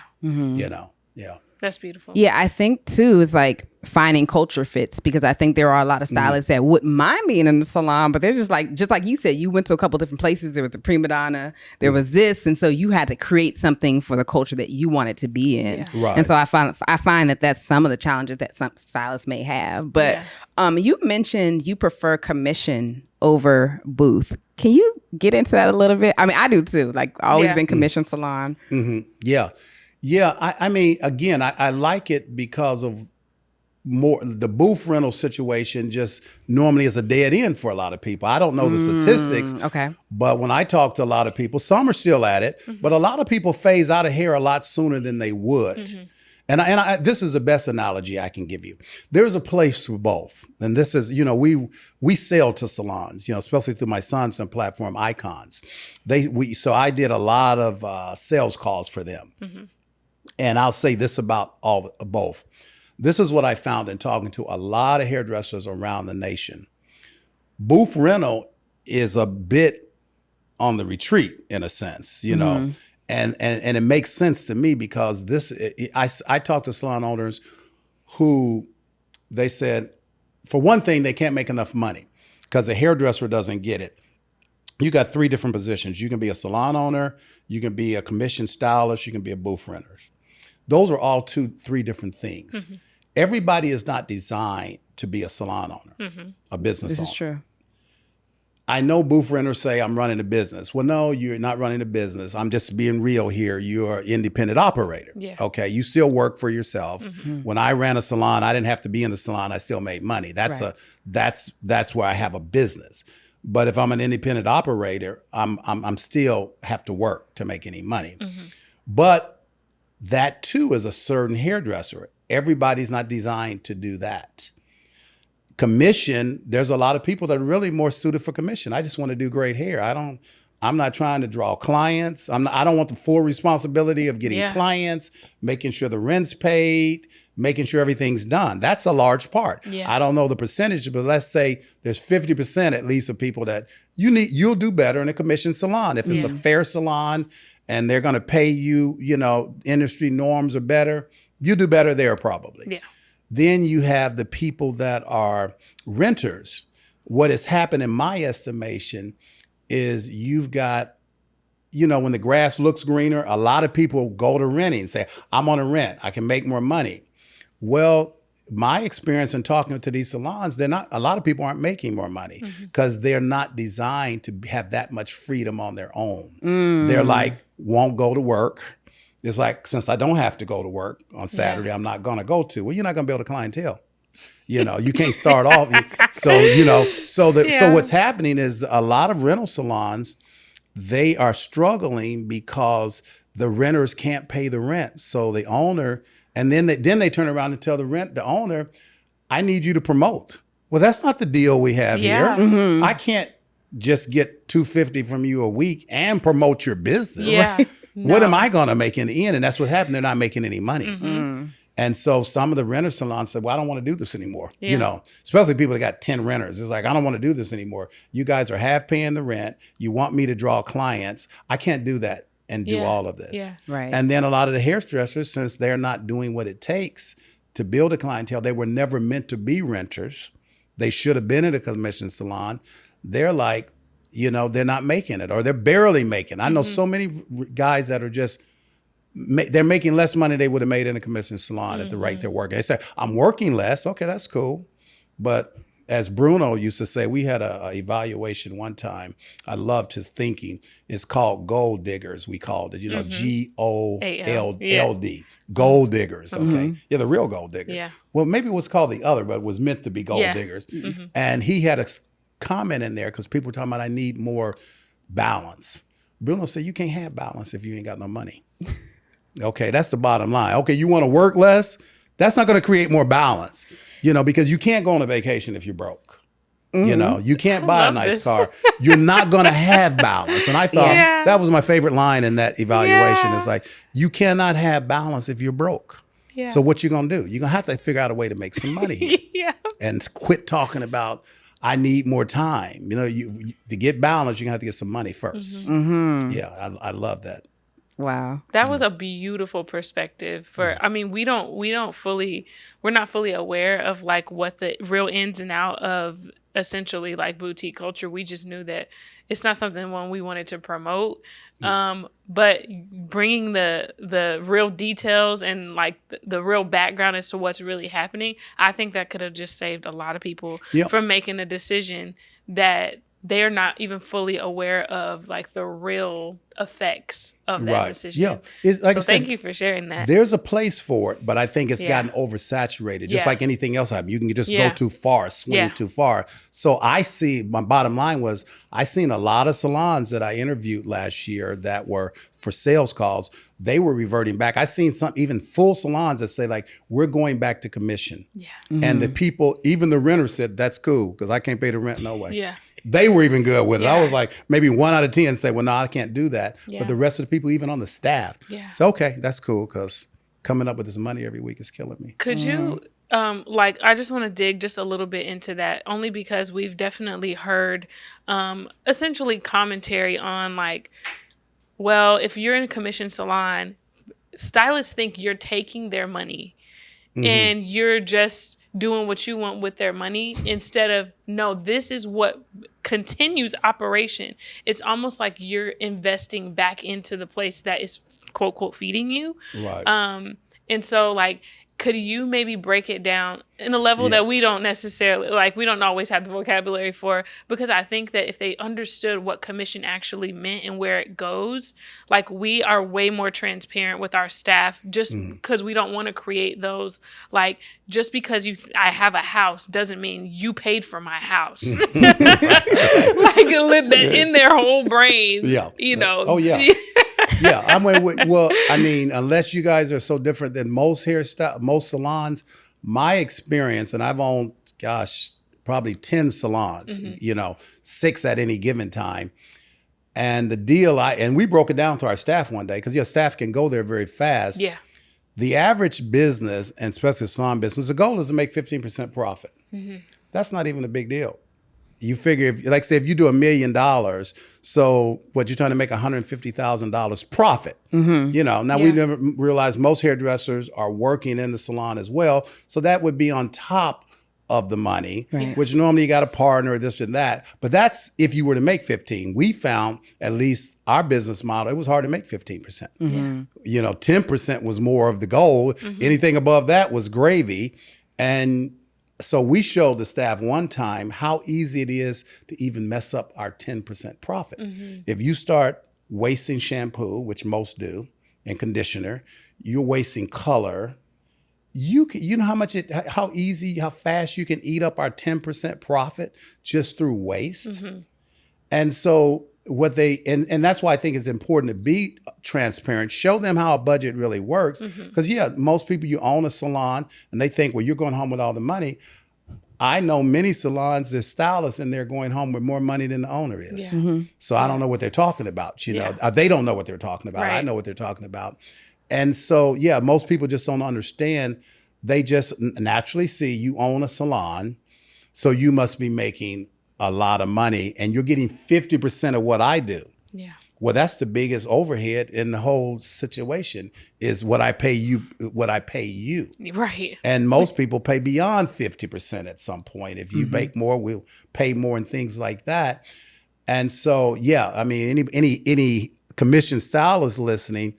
Speaker 1: Yeah.
Speaker 2: That's beautiful.
Speaker 3: Yeah, I think too is like finding culture fits, because I think there are a lot of stylists that wouldn't mind being in the salon, but they're just like you said, you went to a couple different places. There was a prima donna, there was this, and so you had to create something for the culture that you wanted to be in.
Speaker 1: Right.
Speaker 3: And so I find that that's some of the challenges that some stylists may have. But you mentioned you prefer commission over booth. Can you get into that a little bit? I mean, I do too. Like always been commission salon.
Speaker 1: Yeah. Yeah, I mean, again, I like it because of the booth rental situation just normally is a dead end for a lot of people. I don't know the statistics, but when I talk to a lot of people, some are still at it, but a lot of people phase out of hair a lot sooner than they would. And this is the best analogy I can give you. There's a place for both. And this is, we sell to salons, especially through my son's platform, Icons. So I did a lot of sales calls for them. And I'll say this about both. This is what I found in talking to a lot of hairdressers around the nation. Booth rental is a bit on the retreat in a sense, and it makes sense to me because I talk to salon owners who they said, for one thing, they can't make enough money because the hairdresser doesn't get it. You got 3 different positions. You can be a salon owner, you can be a commissioned stylist, you can be a booth renter. Those are all 2-3 different things. Everybody is not designed to be a salon owner, a business owner.
Speaker 3: This is true.
Speaker 1: I know booth renters say, I'm running a business. Well, no, you're not running a business. I'm just being real here. You're an independent operator. Okay, you still work for yourself. When I ran a salon, I didn't have to be in the salon. I still made money. That's where I have a business. But if I'm an independent operator, I'm still have to work to make any money. But that too is a certain hairdresser. Everybody's not designed to do that. Commission, there's a lot of people that are really more suited for commission. I just want to do great hair. I'm not trying to draw clients. I don't want the full responsibility of getting clients, making sure the rent's paid, making sure everything's done. That's a large part. I don't know the percentage, but let's say there's 50% at least of people that you'll do better in a commission salon. If it's a fair salon and they're going to pay you, industry norms are better, you do better there probably. Then you have the people that are renters. What has happened in my estimation is you've got, when the grass looks greener, a lot of people go to renting and say, I'm on a rent, I can make more money. Well, my experience in talking to these salons, a lot of people aren't making more money because they're not designed to have that much freedom on their own. They're like, won't go to work. It's like, since I don't have to go to work on Saturday, I'm not going to go to. Well, you're not going to build a clientele. You can't start off. So what's happening is a lot of rental salons, they are struggling because the renters can't pay the rent. So the owner, And then they turn around and tell the owner, I need you to promote. Well, that's not the deal we have
Speaker 2: Yeah.
Speaker 1: here. I can't just get $250 from you a week and promote your business.
Speaker 2: Yeah.
Speaker 1: What am
Speaker 2: No.
Speaker 1: I going to make in the end? And that's what happened. They're not making any money. And so some of the renter salons said, well, I don't want to do this anymore.
Speaker 2: Yeah.
Speaker 1: You know, especially people that got 10 renters. It's like, I don't want to do this anymore. You guys are half paying the rent. You want me to draw clients. I can't do that and do all of this.
Speaker 2: Yeah.
Speaker 3: Right.
Speaker 1: And then a lot of the hairdressers, since they're not doing what it takes to build a clientele, they were never meant to be renters. They should have been in a commission salon. They're like, you know, they're not making it, or they're barely making. I know so many guys that are just, they're making less money they would have made in a commission salon at the rate they're working. They say, I'm working less. Okay, that's cool. But as Bruno used to say, we had a evaluation one time. I loved his thinking. It's called gold diggers, we called it, you know, GOLD, gold diggers, okay? Yeah, the real gold diggers.
Speaker 2: Yeah.
Speaker 1: Well, maybe it was called the other, but it was meant to be gold diggers. And he had a comment in there because people were talking about, I need more balance. Bruno said, you can't have balance if you ain't got no money. Okay, that's the bottom line. Okay, you want to work less? That's not going to create more balance, you know, because you can't go on a vacation if you're broke. You know, you can't buy a nice car. You're not going to have balance. And I thought that was my favorite line in that evaluation. It's like, you cannot have balance if you're broke.
Speaker 2: Yeah.
Speaker 1: So what you going to do? You're going to have to figure out a way to make some money and quit talking about, I need more time. You know, to get balance, you're going to have to get some money first. Yeah, I love that.
Speaker 3: Wow.
Speaker 2: That was a beautiful perspective for, I mean, we're not fully aware of like what the real ins and out of essentially like boutique culture. We just knew that it's not something one we wanted to promote. But bringing the real details and like the real background as to what's really happening, I think that could have just saved a lot of people from making a decision that they're not even fully aware of like the real effects of that decision.
Speaker 1: Yeah. It's, like
Speaker 2: so
Speaker 1: I said,
Speaker 2: thank you for sharing that.
Speaker 1: There's a place for it, but I think it's gotten oversaturated. Just like anything else happens. You can just go too far, swing too far. So my bottom line was, I seen a lot of salons that I interviewed last year that were for sales calls. They were reverting back. I seen some even full salons that say like, we're going back to commission. Yeah. And the people, even the renter said, that's cool because I can't pay the rent no way.
Speaker 2: Yeah.
Speaker 1: They were even good with it. I was like, maybe 1 out of 10 say, well, no, I can't do that. But the rest of the people, even on the staff, say, okay, that's cool because coming up with this money every week is killing me.
Speaker 2: Could you, I just want to dig just a little bit into that, only because we've definitely heard essentially commentary on like, well, if you're in a commission salon, stylists think you're taking their money and you're just doing what you want with their money instead of, no, this is what continues operation. It's almost like you're investing back into the place that is quote, quote, feeding you.
Speaker 1: Right.
Speaker 2: And so like, could you maybe break it down in a level that we don't necessarily, like we don't always have the vocabulary for, because I think that if they understood what commission actually meant and where it goes, like we are way more transparent with our staff just because we don't want to create those, like just because I have a house doesn't mean you paid for my house. Like in their whole brain, you know.
Speaker 1: Oh, yeah. Yeah, I mean, unless you guys are so different than most salons, my experience, and I've owned, probably 10 salons, 6 at any given time. And the deal, and we broke it down to our staff one day, because staff can go there very fast. Yeah. The average business, and especially salon business, the goal is to make 15% profit. That's not even a big deal. You figure, if you do $1 million, so what you're trying to make $150,000 profit. Now we never realized most hairdressers are working in the salon as well. So that would be on top of the money, which normally you got a partner or this and that. But that's if you were to make 15. We found, at least our business model, it was hard to make 15%. 10% was more of the goal. Anything above that was gravy. And so we showed the staff one time how easy it is to even mess up our 10% profit. If you start wasting shampoo, which most do, and conditioner, you're wasting color. You know how easy, how fast you can eat up our 10% profit just through waste. And so and that's why I think it's important to be transparent. Show them how a budget really works. Because most people, you own a salon and they think, well, you're going home with all the money. I know many salons, there's stylists and they're going home with more money than the owner is. So I don't know what they're talking about. You know, they don't know what they're talking about. I know what they're talking about. And so, most people just don't understand. They just naturally see you own a salon, so you must be making a lot of money and you're getting 50% of what I do.
Speaker 2: Yeah.
Speaker 1: Well, that's the biggest overhead in the whole situation is what I pay you.
Speaker 2: Right.
Speaker 1: And most people pay beyond 50% at some point. If you make more, we'll pay more and things like that. And so, I mean, any commissioned stylist listening,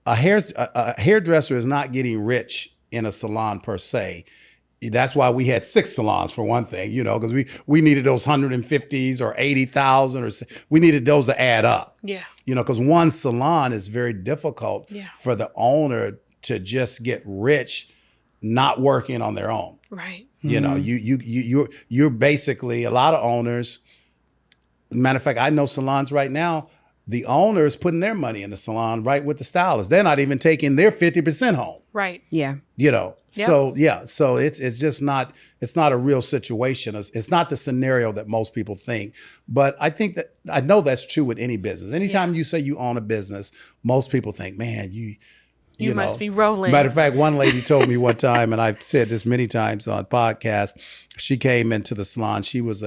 Speaker 1: a hairdresser is not getting rich in a salon per se. That's why we had 6 salons for one thing, because we needed those 150s or 80,000 or we needed those to add up.
Speaker 2: Yeah.
Speaker 1: Because one salon is very difficult for the owner to just get rich, not working on their own.
Speaker 2: Right.
Speaker 1: You're basically a lot of owners. Matter of fact, I know salons right now. The owner is putting their money in the salon right with the stylist. They're not even taking their 50% home.
Speaker 2: Right.
Speaker 3: Yeah.
Speaker 1: So it's just not, it's not a real situation. It's not the scenario that most people think. But I know that's true with any business. Anytime you say you own a business, most people think, man, you
Speaker 2: must be rolling.
Speaker 1: Matter of fact, one lady told me one time, and I've said this many times on podcasts, she came into the salon. She was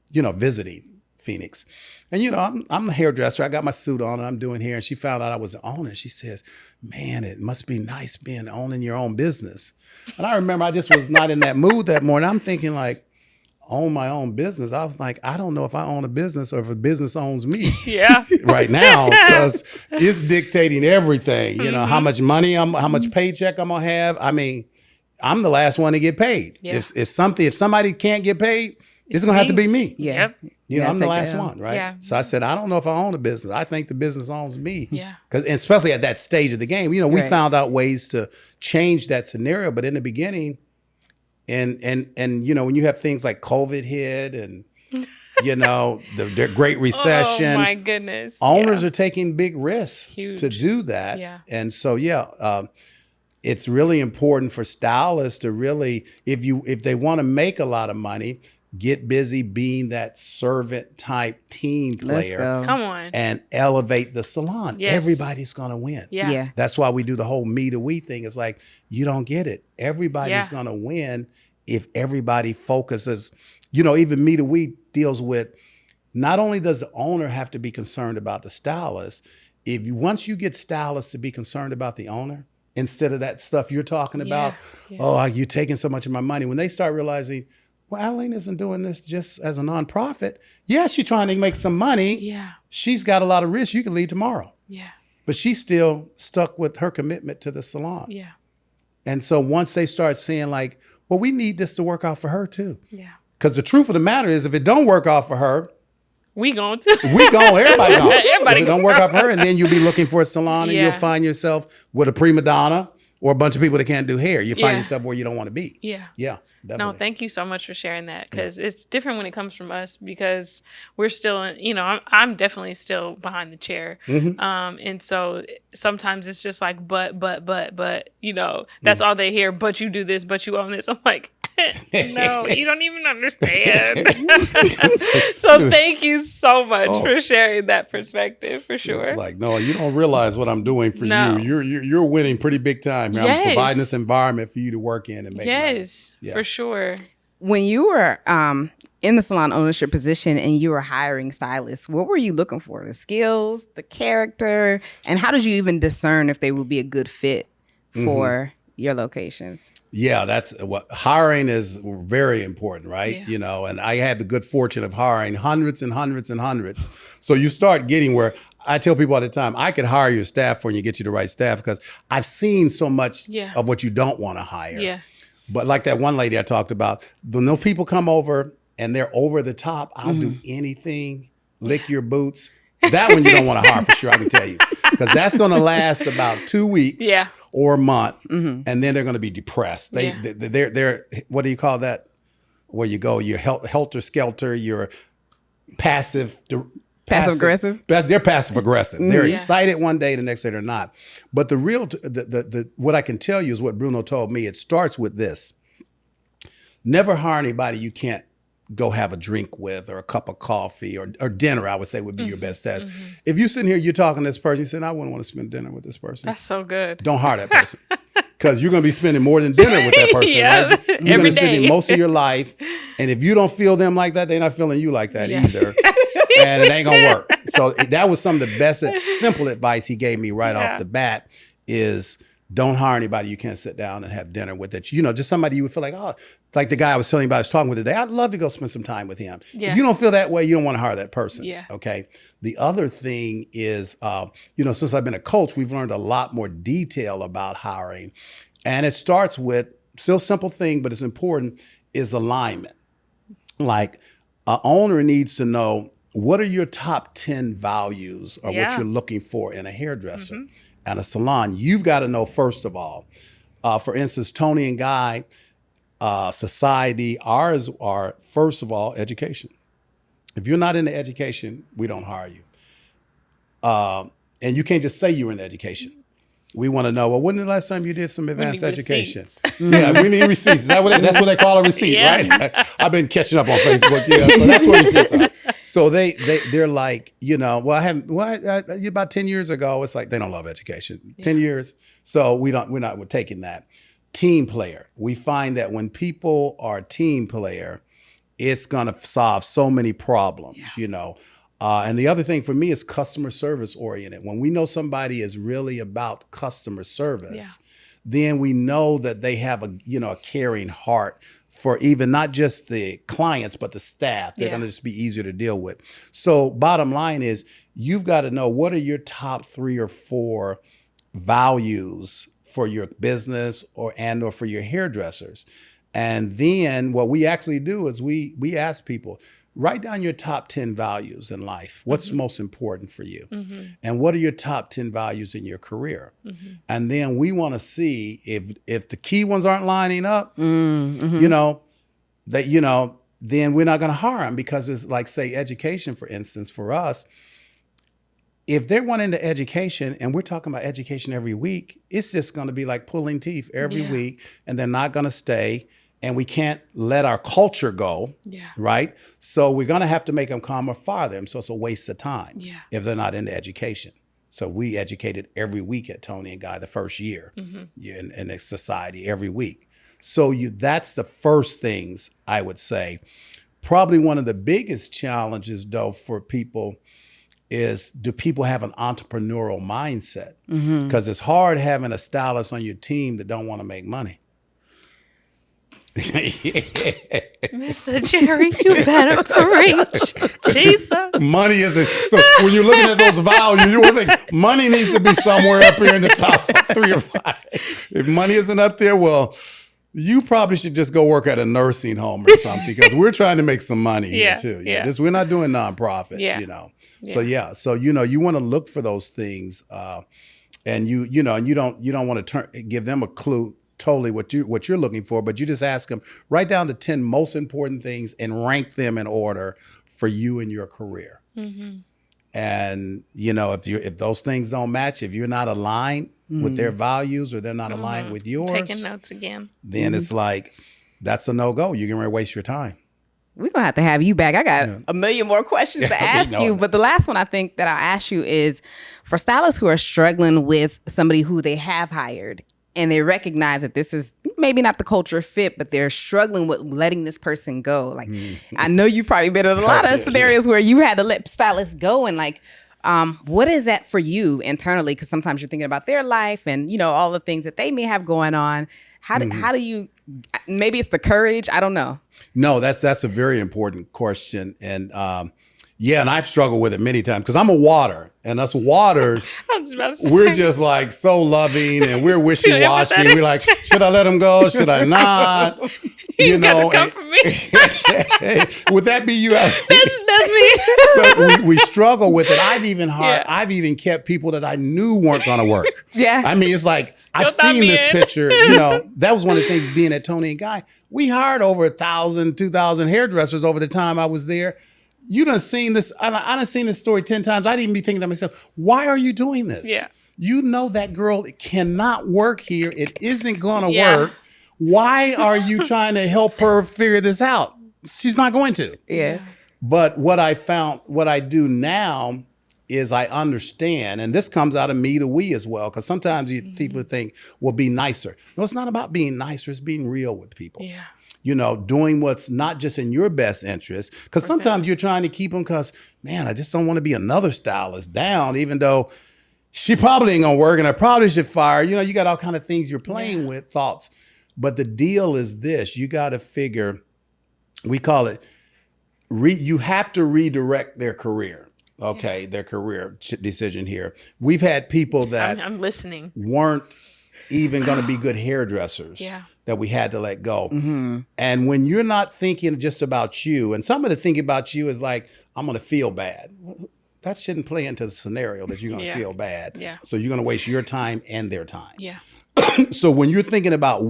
Speaker 1: visiting Phoenix. And, I'm a hairdresser. I got my suit on and I'm doing hair. And she found out I was an owner. She says, man, it must be nice owning your own business. And I remember I just was not in that mood that morning. I'm thinking like, own my own business. I was like, I don't know if I own a business or if a business owns me.
Speaker 2: Yeah.
Speaker 1: Right now, because it's dictating everything. How much money how much paycheck I'm gonna have. I mean, I'm the last one to get paid. Yeah. If somebody can't get paid, it's gonna have to be me.
Speaker 3: Yeah.
Speaker 2: Yep.
Speaker 1: I'm the last one, right?
Speaker 2: Yeah.
Speaker 1: So I said, I don't know if I own a business. I think the business owns me.
Speaker 2: Yeah.
Speaker 1: And especially at that stage of the game, we found out ways to change that scenario. But in the beginning, and when you have things like COVID hit and the Great Recession,
Speaker 2: oh my goodness,
Speaker 1: owners are taking big risks
Speaker 2: Huge.
Speaker 1: To do that.
Speaker 2: Yeah.
Speaker 1: And so it's really important for stylists to really, if they want to make a lot of money, get busy being that servant type team player.
Speaker 2: Come on.
Speaker 1: And elevate the salon.
Speaker 2: Yes.
Speaker 1: Everybody's going to win.
Speaker 3: Yeah.
Speaker 1: That's why we do the whole me to we thing. It's like, you don't get it. Everybody's going to win if everybody focuses. Even me to we deals with, not only does the owner have to be concerned about the stylist, once you get stylists to be concerned about the owner, instead of that stuff you're talking about, you're taking so much of my money. When they start realizing, well, Adeline isn't doing this just as a nonprofit. Yeah, she's trying to make some money.
Speaker 2: Yeah.
Speaker 1: She's got a lot of risk. You can leave tomorrow.
Speaker 2: Yeah.
Speaker 1: But she's still stuck with her commitment to the salon.
Speaker 2: Yeah.
Speaker 1: And so once they start saying like, well, we need this to work out for her too.
Speaker 2: Yeah.
Speaker 1: Because the truth of the matter is, if it don't work out for her,
Speaker 2: everybody gone.
Speaker 1: If it don't work out for her, and then you'll be looking for a salon and you'll find yourself with a prima donna or a bunch of people that can't do hair. You find yourself where you don't want to be.
Speaker 2: Yeah.
Speaker 1: Yeah. Definitely.
Speaker 2: No, thank you so much for sharing that, because it's different when it comes from us, because we're still, I'm definitely still behind the chair. And so sometimes it's just like, but, that's all they hear. But you do this, but you own this. I'm like, no, you don't even understand. So thank you so much for sharing that perspective, for sure.
Speaker 1: It's like, no, you don't realize what I'm doing for you. You're winning pretty big time. Yes. I'm providing this environment for you to work in and make money.
Speaker 2: For sure.
Speaker 3: When you were in the salon ownership position and you were hiring stylists, what were you looking for? The skills, the character, and how did you even discern if they would be a good fit for your locations? Yeah,
Speaker 1: that's what hiring is very important, right? Yeah. And I had the good fortune of hiring hundreds and hundreds and hundreds. So you start getting where I tell people all the time, I could hire your staff for you and get you the right staff, because I've seen so much of what you don't want to hire.
Speaker 2: Yeah.
Speaker 1: But like that one lady I talked about, when those people come over and they're over the top, I'll do anything, lick your boots. That one you don't want to hire for sure, I can tell you. Because that's going to last about 2 weeks or a month, and then they're going to be depressed. They're what do you call that? Where you go, you're helter-skelter, you're passive
Speaker 3: aggressive.
Speaker 1: They're passive aggressive. They're
Speaker 2: Yeah.
Speaker 1: excited one day, the next day they're not. But the real, the what I can tell you is what Bruno told me. It starts with this: never hire anybody you can't go have a drink with, or a cup of coffee, or dinner. I would say would be your best test. If you sitting here, you're talking to this person, you saying, "I wouldn't want to spend dinner with this person."
Speaker 2: That's so good.
Speaker 1: Don't hire that person. Because you're going to be spending more than dinner with that person,
Speaker 2: Yeah,
Speaker 1: right? You're going
Speaker 2: every
Speaker 1: to spend
Speaker 2: day.
Speaker 1: most of your life. And if you don't feel them like that, they're not feeling you like that
Speaker 2: Yeah.
Speaker 1: either. And it ain't going to work. So that was some of the best, simple advice he gave me right
Speaker 2: Yeah.
Speaker 1: off the bat is don't hire anybody you can't sit down and have dinner with. That, you know, just somebody you would feel like, oh, like the guy I was telling you about, I was talking with today. I'd love to go spend some time with him.
Speaker 2: Yeah.
Speaker 1: If you don't feel that way, you don't want to hire that person.
Speaker 2: Yeah.
Speaker 1: Okay. The other thing is, you know, since I've been a coach, we've learned a lot more detail about hiring. And it starts with, still simple thing, but it's important, is alignment. Like an owner needs to know, what are your top 10 values or what
Speaker 2: Yeah.
Speaker 1: you're looking for in a hairdresser and a salon? You've got to know, first of all, for instance, Tony and Guy, society, ours are, first of all, education. If you're not into education, we don't hire you. And you can't just say you're in education. We want to know, well, when the last time you did some advanced
Speaker 2: need
Speaker 1: education?
Speaker 2: receipts.
Speaker 1: Yeah, we need receipts. Is that that's what they call a receipt,
Speaker 2: Yeah.
Speaker 1: right? I've been catching up on Facebook. Yeah, so that's what receipts are. So they're like, you know, well, about 10 years ago, it's like they don't love education. 10 years. So we're taking that. Team player. We find that when people are team player, it's going to solve so many problems, you know. And the other thing for me is customer service oriented. When we know somebody is really about customer service, then we know that they have a caring heart for even not just the clients, but the staff. They're going to just be easier to deal with. So bottom line is, you've got to know, what are your top 3 or 4 values for your business or for your hairdressers. And then what we actually do is we ask people, write down your top 10 values in life. What's most important for you? And what are your top 10 values in your career? And then we want to see if the key ones aren't lining up, you know, that, you know, then we're not going to hire them, because it's like, say, education, for instance, for us. If they're wanting into education and we're talking about education every week, it's just going to be like pulling teeth every week, and they're not going to stay. And we can't let our culture go, right? So we're going to have to make them come or fire them. So it's a waste of time if they're not into education. So we educated every week at Tony and Guy the first year in the society every week. So that's the first things I would say. Probably one of the biggest challenges, though, for people is, do people have an entrepreneurial mindset? Because it's hard having a stylist on your team that don't want to make money.
Speaker 2: Mr. Jerry, you better preach. Jesus.
Speaker 1: Money isn't. So when you're looking at those values, you want to think money needs to be somewhere up here in the top 3 or 5. If money isn't up there, well, you probably should just go work at a nursing home or something, because we're trying to make some money here too. We're not doing nonprofit, you know. So you want to look for those things, and you don't want to give them a clue totally what you're looking for, but you just ask them, write down the 10 most important things and rank them in order for you and your career. And you know, if those things don't match, if you're not aligned with their values, or they're not aligned with yours,
Speaker 2: Taking notes again,
Speaker 1: then it's like, that's a no-go. You're going to waste your time.
Speaker 3: We're going to have you back. I got a million more questions to ask you. But the last one I think that I'll ask you is, for stylists who are struggling with somebody who they have hired, and they recognize that this is maybe not the culture fit, but they're struggling with letting this person go. Like, I know you've probably been in a lot of scenarios where you had to let stylists go, and like, what is that for you internally? Because sometimes you're thinking about their life and, you know, all the things that they may have going on. How do you, maybe it's the courage, I don't know.
Speaker 1: No, that's a very important question. And and I've struggled with it many times, because I'm a water, and us waters, we're just like so loving, and we're wishy-washy. We're like, should I let him go? Should I not? You know,
Speaker 2: come for me.
Speaker 1: Would that be you?
Speaker 2: That's me.
Speaker 1: So we struggle with it. I've even kept people that I knew weren't going to work. I mean, it's like, I've seen this picture. You know, that was one of the things being at Tony and Guy. We hired over 1,000, 2,000 hairdressers over the time I was there. You done seen this. I done seen this story 10 times. I'd even be thinking to myself, why are you doing this?
Speaker 2: Yeah.
Speaker 1: You know that girl cannot work here. It isn't going to
Speaker 2: Yeah.
Speaker 1: work. Why are you trying to help her figure this out? She's not going to.
Speaker 3: Yeah.
Speaker 1: But what I do now is I understand, and this comes out of me to we as well, because sometimes people think, well, be nicer. No, it's not about being nicer. It's being real with people.
Speaker 2: Yeah.
Speaker 1: You know, doing what's not just in your best interest. Because sometimes you're trying to keep them because, man, I just don't want to be another stylist down, even though she probably ain't going to work and I probably should fire. You know, you got all kind of things you're playing with, thoughts. But the deal is this. You got to figure, we call it, you have to redirect their career. Okay, their career decision here. We've had people that
Speaker 2: I'm listening.
Speaker 1: weren't even going to be good hairdressers.
Speaker 2: Yeah.
Speaker 1: That we had to let go. And when you're not thinking just about you, and some of the thinking about you is like, I'm going to feel bad. That shouldn't play into the scenario that you're going to feel bad.
Speaker 2: Yeah.
Speaker 1: So you're going to waste your time and their time.
Speaker 2: Yeah.
Speaker 1: So when you're thinking about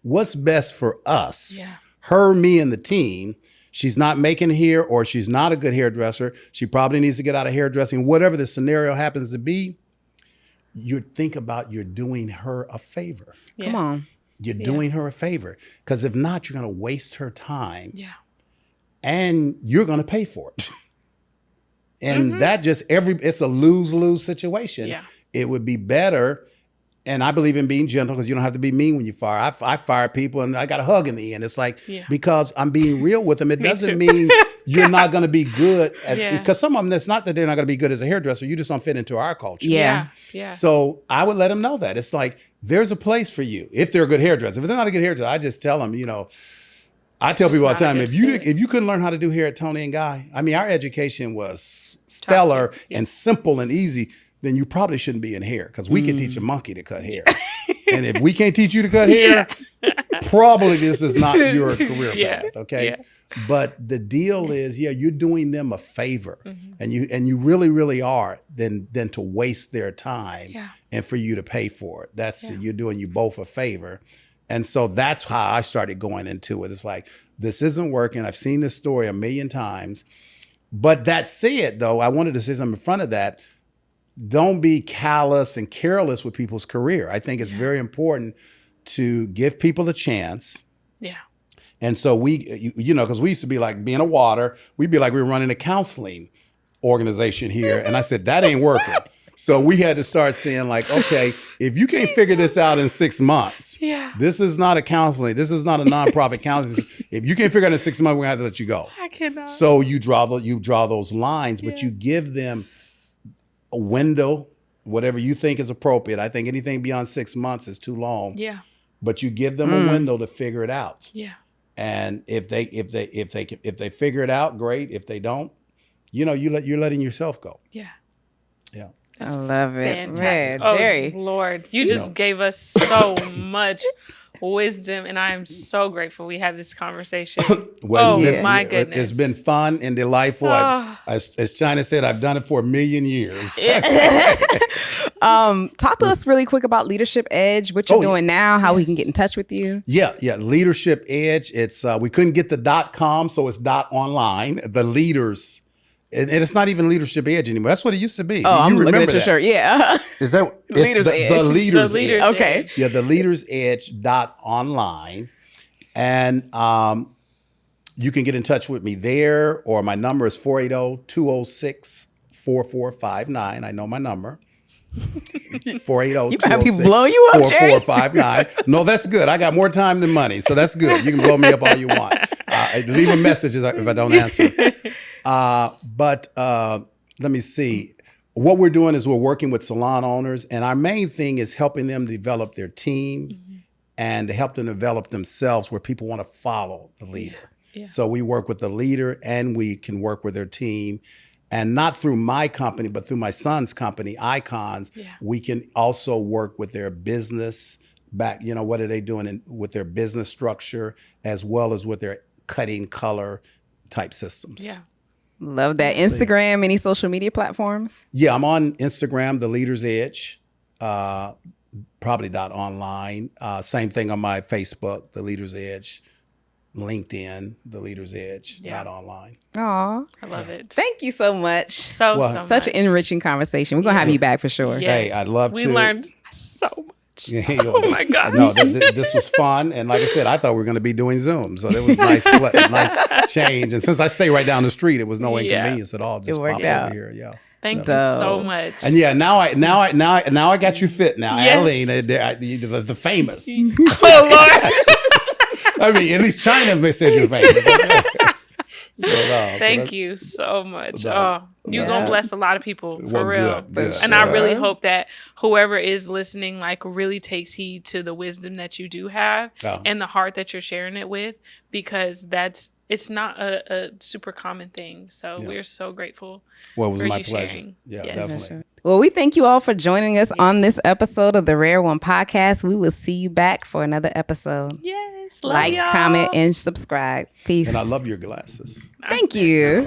Speaker 1: what's best for us,
Speaker 2: Yeah.
Speaker 1: her, me, and the team, she's not making hair or she's not a good hairdresser. She probably needs to get out of hairdressing, whatever the scenario happens to be. You think about you're doing her a favor.
Speaker 2: Yeah.
Speaker 3: Come on.
Speaker 1: You're doing her a favor, because if not, you're going to waste her time and you're going to pay for it. And that just it's a lose-lose situation.
Speaker 2: Yeah.
Speaker 1: It would be better. And I believe in being gentle, because you don't have to be mean when you fire. I fire people and I got a hug in the end. It's like, because I'm being real with them. It doesn't mean you're not going to be good because some of them, it's not that they're not going to be good as a hairdresser. You just don't fit into our culture.
Speaker 3: Yeah.
Speaker 2: Yeah.
Speaker 1: So I would let them know that. It's like, there's a place for you if they're a good hairdresser. If they're not a good hairdresser, I just tell them, you know, I tell people all the time, if you couldn't learn how to do hair at Tony and Guy, I mean, our education was stellar and simple and easy, then you probably shouldn't be in hair, because we can teach a monkey to cut hair. And if we can't teach you to cut hair, probably this is not your career path. Okay.
Speaker 2: Yeah.
Speaker 1: But the deal is, you're doing them a favor, and you really, really are, than to waste their time and for you to pay for it. That's you're doing you both a favor. And so that's how I started going into it. It's like, this isn't working. I've seen this story 1,000,000 times. But that said, though, I wanted to say something in front of that. Don't be callous and careless with people's career. I think it's very important to give people a chance.
Speaker 2: Yeah.
Speaker 1: And so because we used to be like being a water, we'd be like we were running a counseling organization here. And I said, that ain't working. So we had to start saying like, okay, if you can't figure this out in 6 months, this is not a counseling. This is not a nonprofit counseling. If you can't figure it out in 6 months, we're gonna have to let you go.
Speaker 2: I cannot.
Speaker 1: So you draw those lines, but you give them a window, whatever you think is appropriate. I think anything beyond 6 months is too long.
Speaker 2: Yeah.
Speaker 1: But you give them a window to figure it out.
Speaker 2: Yeah.
Speaker 1: And if they figure it out, great. If they don't, you're letting yourself go.
Speaker 2: Yeah.
Speaker 1: Yeah.
Speaker 3: I love it.
Speaker 2: Fantastic.
Speaker 3: Man, Jerry.
Speaker 2: Oh, Lord, you just gave us so much wisdom, and I am so grateful we had this conversation.
Speaker 1: Well,
Speaker 2: my goodness.
Speaker 1: It's been fun and delightful. As China said, I've done it for 1,000,000 years.
Speaker 3: Talk to us really quick about Leadership Edge, what you're doing now, how we can get in touch with you.
Speaker 1: Yeah. Leadership Edge. It's we couldn't get the .com, so it's .online. The leaders. And it's not even Leadership Edge anymore. That's what it used to be.
Speaker 3: Oh, I'm looking at your shirt. Yeah.
Speaker 1: Is that
Speaker 3: Leaders
Speaker 1: Edge?
Speaker 3: The
Speaker 1: Leaders
Speaker 2: Edge.
Speaker 3: Okay.
Speaker 1: Yeah, the Leaders Edge .online. And you can get in touch with me there, or my number is 480-206-4459. I know my number. 480-206-4459.
Speaker 3: You have people blowing you up, Jerry.
Speaker 1: 4459. No, that's good. I got more time than money, so that's good. You can blow me up all you want. Leave a message if I don't answer. But let me see. What we're doing is we're working with salon owners, and our main thing is helping them develop their team and to help them develop themselves, where people want to follow the leader.
Speaker 2: Yeah.
Speaker 1: So we work with the leader, and we can work with their team. And not through my company, but through my son's company, Icons, we can also work with their business back. What are they doing with their business structure, as well as with their cutting color type systems.
Speaker 2: Yeah.
Speaker 3: Love that. Instagram, any social media platforms?
Speaker 1: Yeah, I'm on Instagram, The Leader's Edge, probably .online. Same thing on my Facebook, The Leader's Edge. LinkedIn, The Leader's Edge, not online.
Speaker 3: Aw.
Speaker 2: I love it.
Speaker 3: Thank you so much.
Speaker 2: So
Speaker 3: Such
Speaker 2: much.
Speaker 3: an enriching conversation. We're going to have you back for sure.
Speaker 2: Yes.
Speaker 1: Hey, I'd love
Speaker 2: we
Speaker 1: to.
Speaker 2: We learned so much.
Speaker 1: Oh
Speaker 2: my gosh.
Speaker 1: No, this was fun. And like I said, I thought we were going to be doing Zoom. So it was nice change. And since I stay right down the street, it was no inconvenience at all. Just pop over here. Yeah.
Speaker 2: Thank you so much.
Speaker 1: And yeah, now I got you fit now.
Speaker 2: Yes.
Speaker 1: Adeline, the famous.
Speaker 2: Oh Lord.
Speaker 1: I mean, at least China says you're famous.
Speaker 2: Thank you so much. You're going to bless a lot of people, for real.
Speaker 1: Good.
Speaker 2: And I really hope that whoever is listening, like, really takes heed to the wisdom that you do have and the heart that you're sharing it with, because it's not a super common thing. So we're so grateful.
Speaker 1: Well, it was my pleasure.
Speaker 2: Sharing.
Speaker 1: Yeah, definitely.
Speaker 3: Well, we thank you all for joining us on this episode of the Rare One podcast. We will see you back for another episode.
Speaker 2: Yes. Love
Speaker 3: like,
Speaker 2: y'all.
Speaker 3: comment, and subscribe. Peace.
Speaker 1: And I love your glasses.
Speaker 3: Thank you.